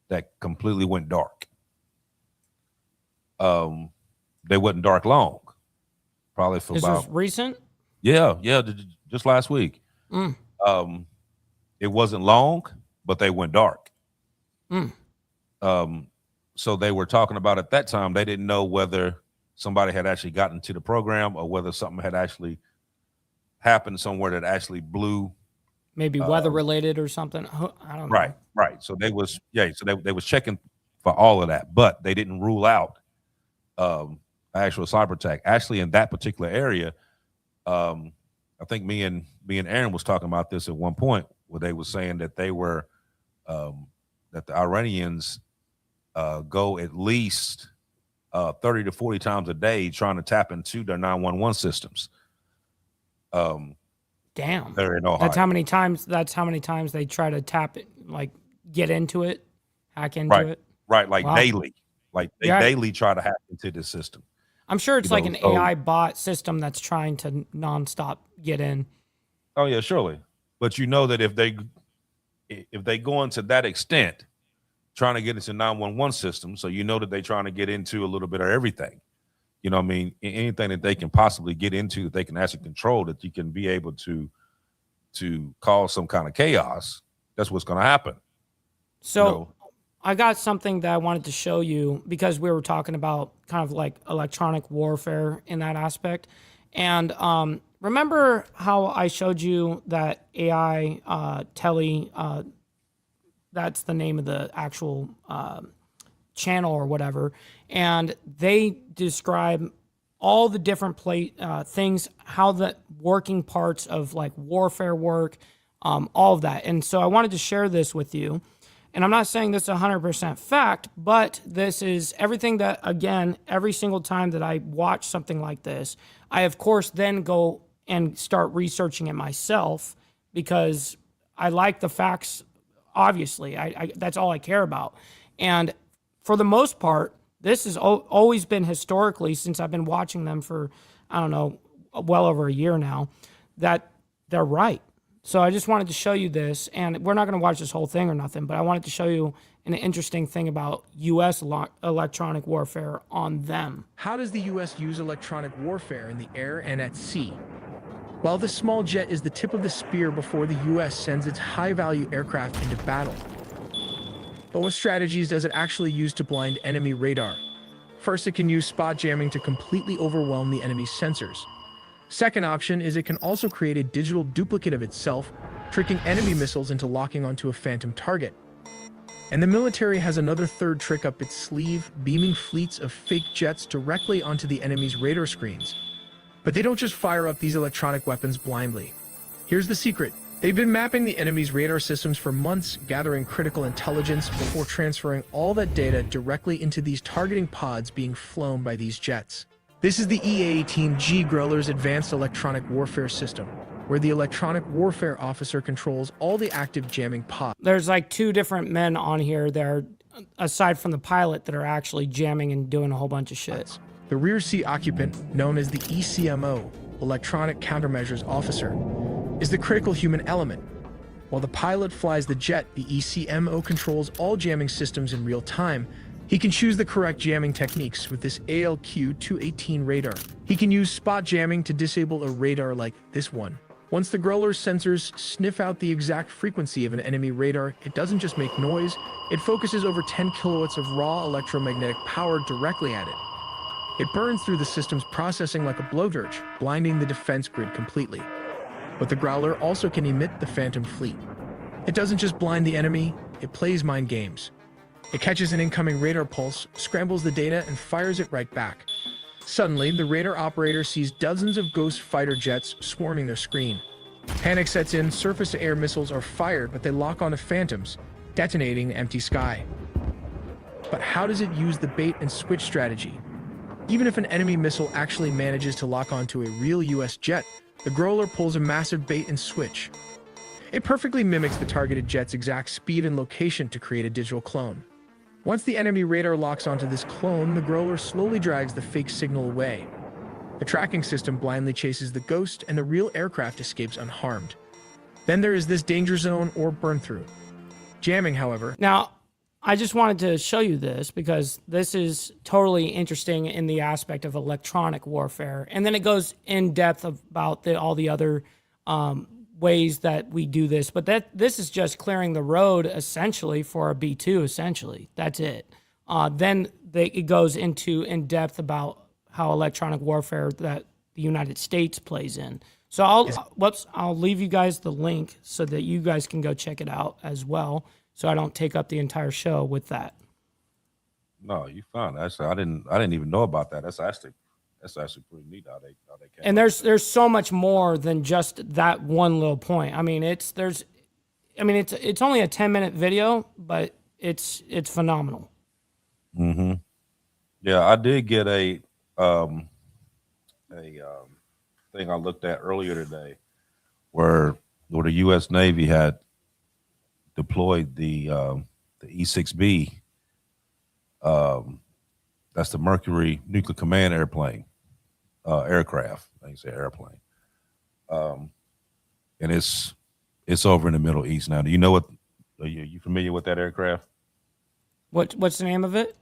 Speaker 3: that completely went dark. They wasn't dark long, probably for
Speaker 2: this was recent.
Speaker 3: Yeah, just last week. It wasn't long, but they went dark. So they were talking about at that time, they didn't know whether somebody had actually gotten to the program or whether something had actually happened somewhere that actually blew.
Speaker 2: Maybe weather related or something. I don't know.
Speaker 3: Right. So they was checking for all of that, but they didn't rule out actual cyber attack. Actually, in that particular area, I think me and Aaron was talking about this at one point where they were saying that they were that the Iranians go at least 30 to 40 times a day trying to tap into their 911 systems.
Speaker 2: Damn.
Speaker 3: They're in Ohio.
Speaker 2: That's how many times they try to tap it, like get into it, hack into it.
Speaker 3: Right, like
Speaker 2: Wow.
Speaker 3: daily. Like they daily try to hack into the system.
Speaker 2: I'm sure it's like an AI bot system that's trying to nonstop get in.
Speaker 3: Oh yeah, surely. But you know that if they go into that extent, trying to get into 911 system, so you know that they're trying to get into a little bit of everything. You know what I mean? Anything that they can possibly get into that they can actually control, that you can be able to cause some kind of chaos, that's what's going to happen.
Speaker 2: So I got something that I wanted to show you because we were talking about kind of like electronic warfare in that aspect. And remember how I showed you that AI tele, that's the name of the actual channel or whatever. And they describe all the different things, how the working parts of like warfare work, all of that. And so I wanted to share this with you. And I'm not saying this is 100% fact, but this is everything that, again, every single time that I watch something like this, I, of course, then go and start researching it myself because I like the facts, obviously. That's all I care about. And for the most part, this has always been historically, since I've been watching them for, I don't know, well over a year now, that they're right. So I just wanted to show you this, and we're not going to watch this whole thing or nothing, but I wanted to show you an interesting thing about U.S. electronic warfare on them.
Speaker 6: How does the U.S. use electronic warfare in the air and at sea? Well, this small jet is the tip of the spear before the U.S. sends its high-value aircraft into battle. But what strategies does it actually use to blind enemy radar? First, it can use spot jamming to completely overwhelm the enemy's sensors. Second option is it can also create a digital duplicate of itself, tricking enemy missiles into locking onto a phantom target. And the military has another third trick up its sleeve, beaming fleets of fake jets directly onto the enemy's radar screens. But they don't just fire up these electronic weapons blindly. Here's the secret. They've been mapping the enemy's radar systems for months, gathering critical intelligence before transferring all that data directly into these targeting pods being flown by these jets. This is the EA-18G Growler's Advanced Electronic Warfare System, where the electronic warfare officer controls all the active jamming pods.
Speaker 2: There's like two different men on here there, aside from the pilot, that are actually jamming and doing a whole bunch of shit.
Speaker 6: The rear seat occupant, known as the ECMO, Electronic Countermeasures Officer, is the critical human element. While the pilot flies the jet, the ECMO controls all jamming systems in real time. He can choose the correct jamming techniques with this ALQ-218 radar. He can use spot jamming to disable a radar like this one. Once the Growler's sensors sniff out the exact frequency of an enemy radar, it doesn't just make noise, it focuses over 10 kilowatts of raw electromagnetic power directly at it. It burns through the system's processing like a blowtorch, blinding the defense grid completely. But the Growler also can emit the Phantom Fleet. It doesn't just blind the enemy, it plays mind games. It catches an incoming radar pulse, scrambles the data, and fires it right back. Suddenly, the radar operator sees dozens of ghost fighter jets swarming their screen. Panic sets in, surface-to-air missiles are fired, but they lock onto Phantoms, detonating the empty sky. But how does it use the bait-and-switch strategy? Even if an enemy missile actually manages to lock onto a real US jet, the Growler pulls a massive bait-and-switch. It perfectly mimics the targeted jet's exact speed and location to create a digital clone. Once the enemy radar locks onto this clone, the Growler slowly drags the fake signal away. The tracking system blindly chases the ghost, and the real aircraft escapes unharmed. Then there is this danger zone or burn-through. Jamming, however...
Speaker 2: Now, I just wanted to show you this because this is totally interesting in the aspect of electronic warfare. And then it goes in depth about all the other ways that we do this, but this is just clearing the road essentially for a B2. Essentially, that's it. Then it goes into in depth about how electronic warfare that the United States plays in. So I'll leave you guys the link so that you guys can go check it out as well. So I don't take up the entire show with that.
Speaker 3: No, you fine. I didn't even know about that. That's actually pretty neat how they came.
Speaker 2: And there's so much more than just that one little point. I mean, it's only a 10-minute video, but it's phenomenal.
Speaker 3: Mm-hmm. Yeah, I did get a thing I looked at earlier today where the U.S. Navy had deployed the E-6B. That's the Mercury Nuclear Command aircraft. I can say airplane. And it's over in the Middle East now. Do you know what? Are you familiar with that aircraft?
Speaker 2: What's the name of it?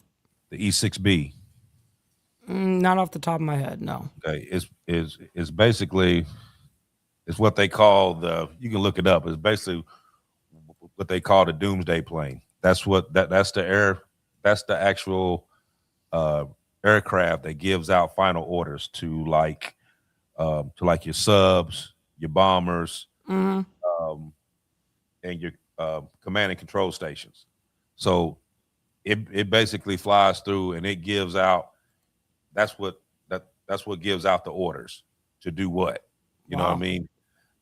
Speaker 3: The E-6B.
Speaker 2: Not off the top of my head, no.
Speaker 3: Okay, it's basically it's what they call you can look it up. It's basically what they call the doomsday plane. That's the actual aircraft that gives out final orders to like your subs, your bombers,
Speaker 2: Mhm.
Speaker 3: and your command and control stations. So it basically flies through and it gives out. That's what gives out the orders to do what. You know what I
Speaker 2: Wow.
Speaker 3: mean?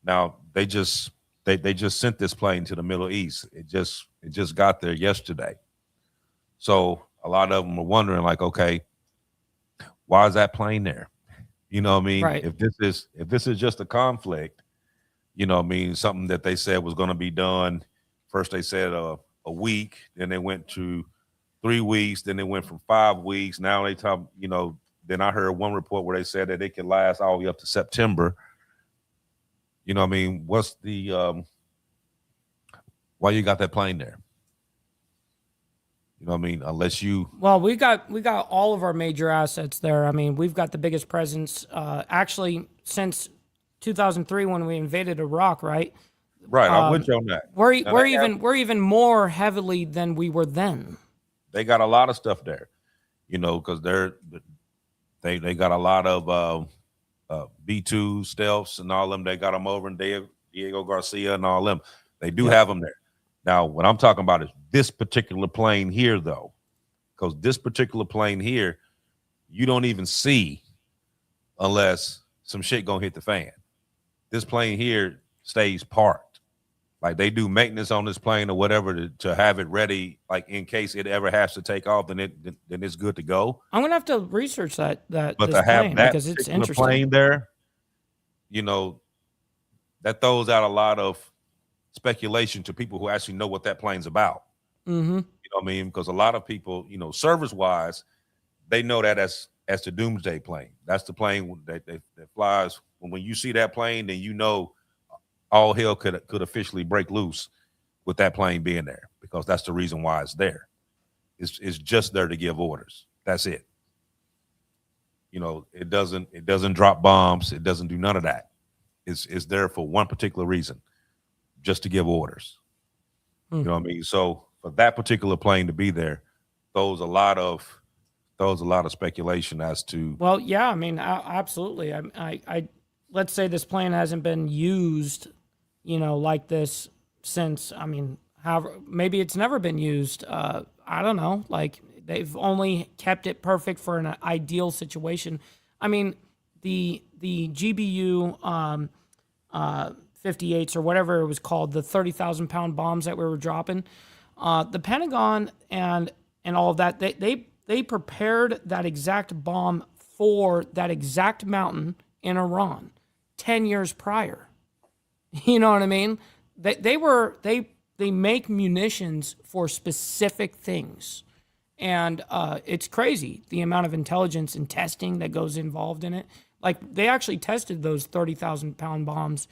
Speaker 3: Now they just sent this plane to the Middle East. It just got there yesterday. So a lot of them are wondering, like, okay, why is that plane there? You know what I mean?
Speaker 2: Right.
Speaker 3: If this is just a conflict, you know what I mean, something that they said was going to be done. First they said a week, then they went to 3 weeks, then they went from 5 weeks. Now they talk, then I heard one report where they said that it could last all the way up to September. You know what I mean? What's the why you got that plane there? You know what I mean? Unless you
Speaker 2: Well, we got all of our major assets there. I mean, we've got the biggest presence actually since 2003 when we invaded Iraq, right?
Speaker 3: right, I'm with you on that. Now,
Speaker 2: We're even more heavily than we were then.
Speaker 3: they got a lot of stuff there, because they got a lot of B2 stealths and all them. They got them over in Diego Garcia and all them. They do have them there. Now, what I'm talking about is this particular plane here, though, because this particular plane here, you don't even see unless some shit gonna hit the fan. This plane here stays parked. Like they do maintenance on this plane or whatever to have it ready, like in case it ever has to take off, then it's good to go.
Speaker 2: I'm gonna have to research that
Speaker 3: But
Speaker 2: this
Speaker 3: to have
Speaker 2: plane
Speaker 3: that
Speaker 2: because it's
Speaker 3: particular
Speaker 2: interesting.
Speaker 3: plane there, that throws out a lot of speculation to people who actually know what that plane's about.
Speaker 2: Mm-hmm.
Speaker 3: You know what I mean? Because a lot of people, service wise, they know that as the doomsday plane. That's the plane that flies. When you see that plane, then all hell could officially break loose with that plane being there, because that's the reason why it's there. It's just there to give orders. That's it. It doesn't drop bombs. It doesn't do none of that. It's there for one particular reason, just to give orders. You know what I mean? So for that particular plane to be there, throws a lot of speculation as to.
Speaker 2: Well, yeah, I mean, absolutely. I let's say this plane hasn't been used, like this since. I mean, however, maybe it's never been used. I don't know. Like they've only kept it perfect for an ideal situation. I mean, the GBU 58s or whatever it was called, the 30,000-pound bombs that we were dropping. The Pentagon and all of that, they prepared that exact bomb for that exact mountain in Iran 10 years prior. You know what I mean? They make munitions for specific things. And it's crazy the amount of intelligence and testing that goes involved in it. Like they actually tested those 30,000-pound bombs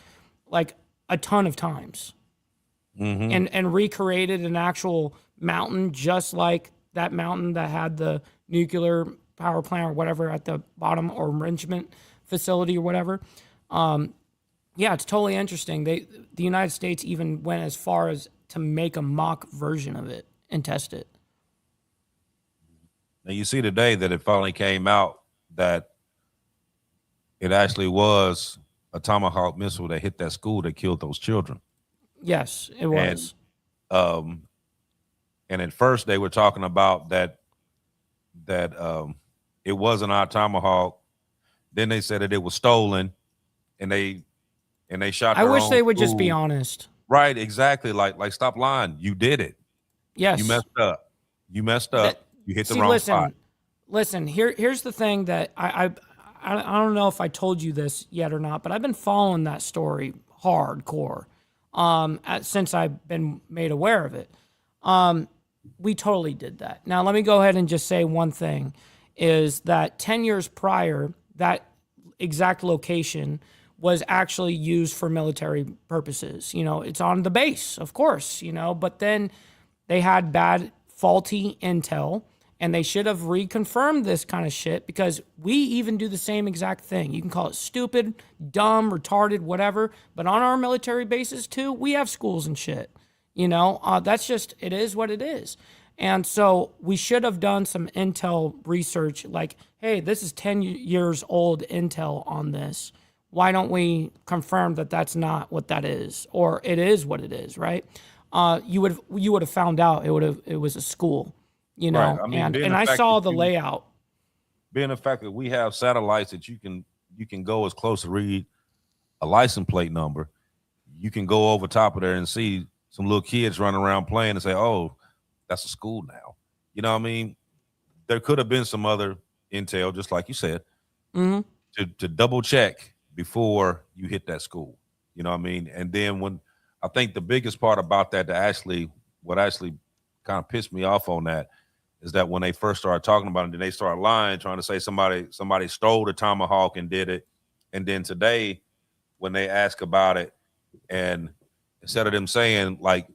Speaker 2: like a ton of times.
Speaker 3: Mm-hmm.
Speaker 2: And recreated an actual mountain just like that mountain that had the nuclear power plant or whatever at the bottom, or enrichment facility or whatever. Yeah, it's totally interesting. The United States even went as far as to make a mock version of it and test it.
Speaker 3: Now you see today that it finally came out that it actually was a Tomahawk missile that hit that school that killed those children.
Speaker 2: Yes, it was.
Speaker 3: And at first they were talking about that it wasn't our Tomahawk. Then they said that it was stolen, and they shot.
Speaker 2: I wish they would
Speaker 3: school.
Speaker 2: just be honest.
Speaker 3: Right, exactly. Like stop lying. You did it.
Speaker 2: Yes,
Speaker 3: you messed up. You hit the wrong spot.
Speaker 2: Listen. Here's the thing that I don't know if I told you this yet or not, but I've been following that story hardcore since I've been made aware of it. We totally did that. Now, let me go ahead and just say one thing, is that 10 years prior, that exact location was actually used for military purposes. It's on the base, of course, but then they had bad, faulty intel, and they should have reconfirmed this kind of shit, because we even do the same exact thing. You can call it stupid, dumb, retarded, whatever, but on our military bases too, we have schools and shit. That's just, it is what it is. And so we should have done some intel research like, hey, this is 10 years old intel on this. Why don't we confirm that that's not what that is, or it is what it is, right? You would have found out it was a school,
Speaker 3: Right. I mean,
Speaker 2: and I saw the layout.
Speaker 3: Being the fact that we have satellites that you can go as close to read a license plate number, you can go over top of there and see some little kids running around playing and say, oh, that's a school now. You know what I mean? There could have been some other intel, just like you said, to double check before you hit that school. You know what I mean? And then when I think the biggest part about that, what actually kind of pissed me off on that is that when they first started talking about it, then they started lying, trying to say somebody stole the tomahawk and did it. And then today, when they ask about it, and instead of them saying like,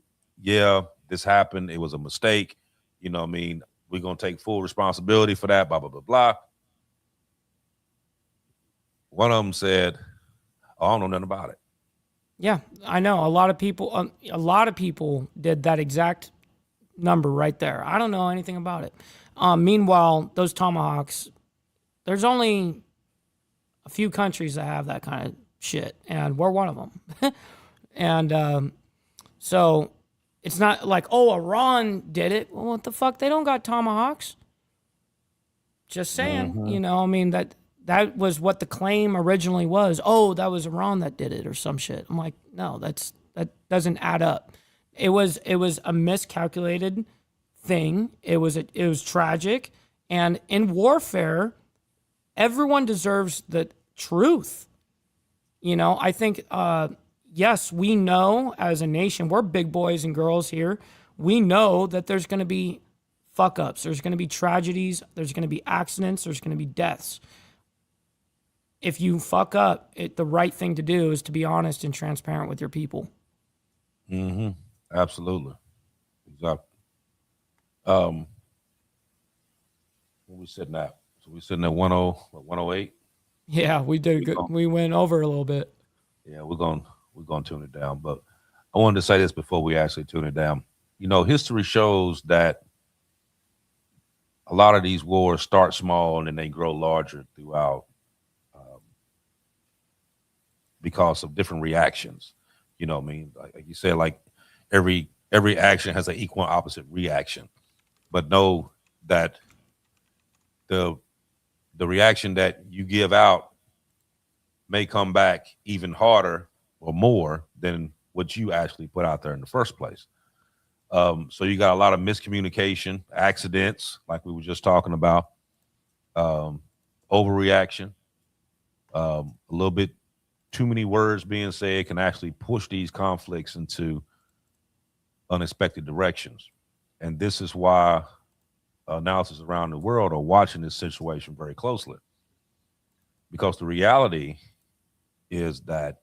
Speaker 3: yeah, this happened, it was a mistake, you know what I mean, we're going to take full responsibility for that, blah, blah, blah, blah. One of them said, oh, I don't know nothing about it.
Speaker 2: Yeah, I know. A lot of people did that exact number right there. I don't know anything about it. Meanwhile, those tomahawks, there's only a few countries that have that kind of shit, and we're one of them. And so it's not like, oh, Iran did it. Well, what the fuck? They don't got tomahawks. Just saying, I mean, that was what the claim originally was. Oh, that was Iran that did it or some shit. I'm like, no, that doesn't add up. It was a miscalculated thing. It was tragic. And in warfare, everyone deserves the truth. I think, yes, we know as a nation, we're big boys and girls here. We know that there's going to be fuck ups. There's going to be tragedies. There's going to be accidents. There's going to be deaths. If you fuck up, the right thing to do is to be honest and transparent with your people.
Speaker 3: Mm-hmm. Absolutely. Exactly. What we sitting at? So we sitting at 108?
Speaker 2: Yeah, we did good. We went over a little bit.
Speaker 3: Yeah, we're going to tune it down. But I wanted to say this before we actually tune it down. History shows that a lot of these wars start small and then they grow larger throughout because of different reactions. You know what I mean? Like you said, like every action has an equal and opposite reaction. But know that the reaction that you give out may come back even harder or more than what you actually put out there in the first place. So you got a lot of miscommunication, accidents, like we were just talking about, overreaction, a little bit too many words being said can actually push these conflicts into unexpected directions. And this is why analysis around the world are watching this situation very closely. Because the reality is that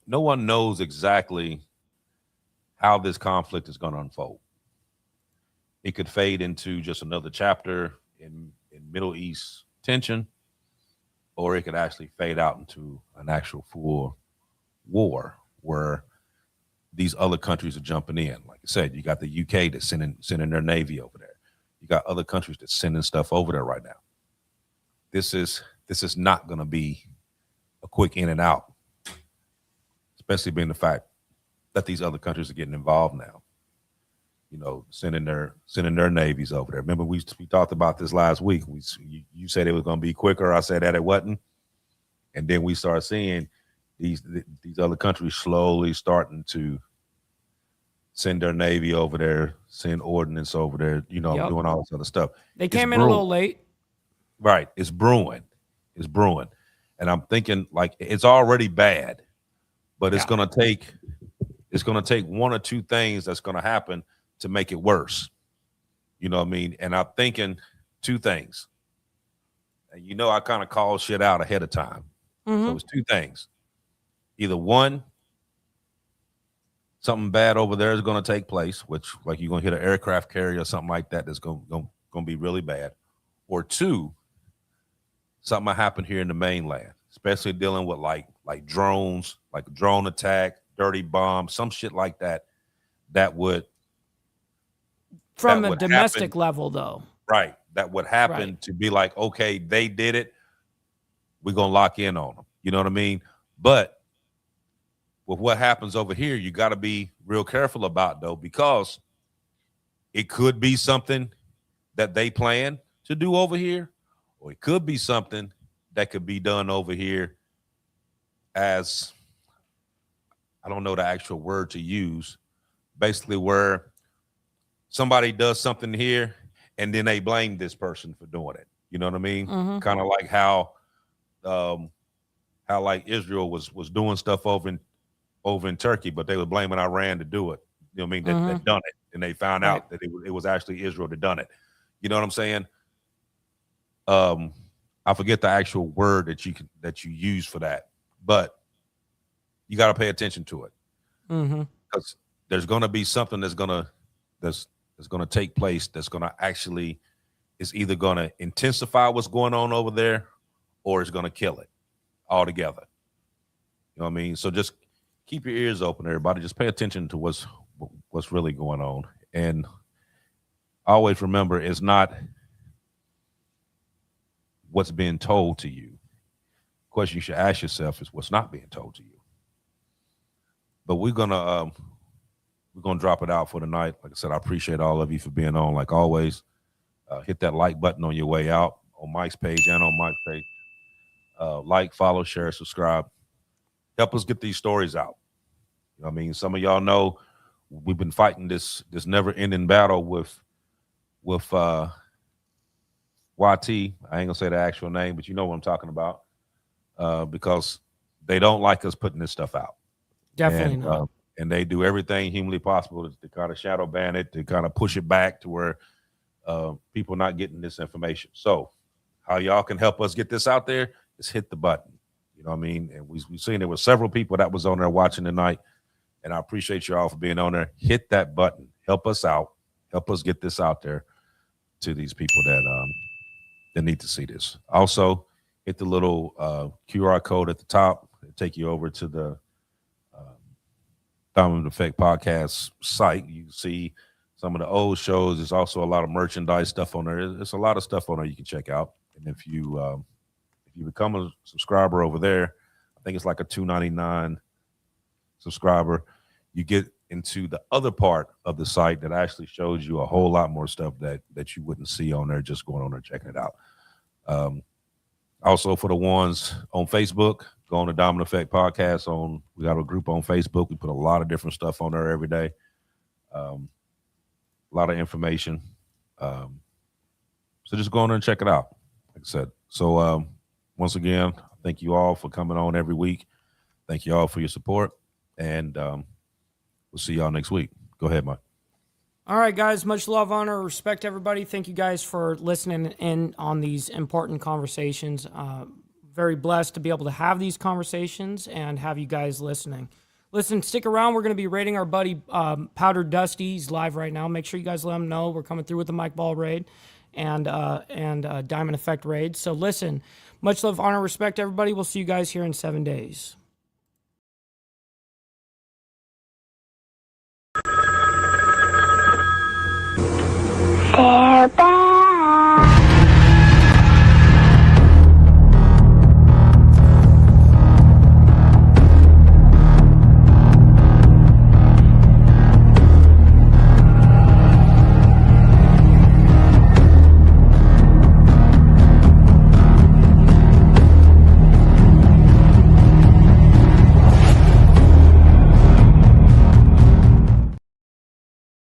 Speaker 3: no one knows exactly how this conflict is going to unfold. It could fade into just another chapter in Middle East tension, or it could actually fade out into an actual full war where these other countries are jumping in. Like I said, you got the UK that's sending their Navy over there. You got other countries that's sending stuff over there right now. This is not going to be a quick in and out, especially being the fact that these other countries are getting involved now. Sending their navies over there. Remember, we talked about this last week. You said it was going to be quicker. I said that it wasn't, and then we start seeing these other countries slowly starting to send their navy over there, send ordnance over there. Doing all this other stuff.
Speaker 2: They came in a little late.
Speaker 3: Right, it's brewing, and I'm thinking like it's already bad, but it's gonna take one or two things that's gonna happen to make it worse. You know what I mean? And I'm thinking two things. And I kind of call shit out ahead of time. So it's two things. Either one, something bad over there is going to take place, which like you're going to hit an aircraft carrier or something like that that's going to be really bad. Or two, something might happen here in the mainland, especially dealing with like drones, like a drone attack, dirty bomb, some shit like that, that would
Speaker 2: From
Speaker 3: that
Speaker 2: a
Speaker 3: would
Speaker 2: domestic
Speaker 3: happen,
Speaker 2: level, though.
Speaker 3: right? That would happen
Speaker 2: Right.
Speaker 3: to be like, okay, they did it. We're gonna lock in on them. You know what I mean? But with what happens over here, you got to be real careful about though, because it could be something that they plan to do over here, or it could be something that could be done over here as, I don't know the actual word to use, basically where somebody does something here and then they blame this person for doing it. You know what I mean?
Speaker 2: Mm-hmm.
Speaker 3: Kind of like how like Israel was doing stuff over in Turkey, but they were blaming Iran to do it. You know what I mean? That done it, and they found
Speaker 2: Right.
Speaker 3: out that it was actually Israel that done it. You know what I'm saying? I forget the actual word that you use for that, but you got to pay attention to it, because there's going to be something that's going to take place that's going to actually, is either going to intensify what's going on over there, or it's going to kill it altogether. You know what I mean? So just keep your ears open, everybody. Just pay attention to what's really going on, and always remember, it's not what's being told to you. The question you should ask yourself is what's not being told to you. But we're gonna drop it out for tonight. Like I said, I appreciate all of you for being on. Like always, hit that like button on your way out on Mike's page and on Mike's page. Like, follow, share, subscribe. Help us get these stories out. You know what I mean? Some of y'all know we've been fighting this never-ending battle with YT. I ain't gonna say the actual name, but you know what I'm talking about, because they don't like us putting this stuff out.
Speaker 2: Definitely not.
Speaker 3: And they do everything humanly possible to kind of shadow ban it, to kind of push it back to where people not getting this information. So how y'all can help us get this out there is hit the button. You know what I mean? And we've seen there were several people that was on there watching tonight, and I appreciate you all for being on there. Hit that button. Help us out. Help us get this out there to these people that need to see this. Also, hit the little QR code at the top. It'll take you over to the Dominant Effect podcast site. You can see some of the old shows. There's also a lot of merchandise stuff on there. There's a lot of stuff on there you can check out. And if you become a subscriber over there, I think it's like a $2.99 subscriber, you get into the other part of the site that actually shows you a whole lot more stuff that you wouldn't see on there just going on there checking it out. Also, for the ones on Facebook, go on the Dominant Effect podcast. We got a group on Facebook. We put a lot of different stuff on there every day. A lot of information. So just go on there and check it out. Like I said. So once again, thank you all for coming on every week. Thank you all for your support, and we'll see y'all next week. Go ahead, Mike.
Speaker 2: All right, guys. Much love, honor, respect, everybody. Thank you guys for listening in on these important conversations. Very blessed to be able to have these conversations and have you guys listening. Listen, stick around. We're going to be raiding our buddy Powder Dusty. He's live right now. Make sure you guys let him know we're coming through with the Mike Ball raid and Diamond Effect raid. So listen, much love, honor, respect, everybody. We'll see you guys here in 7 days.
Speaker 7: They're back.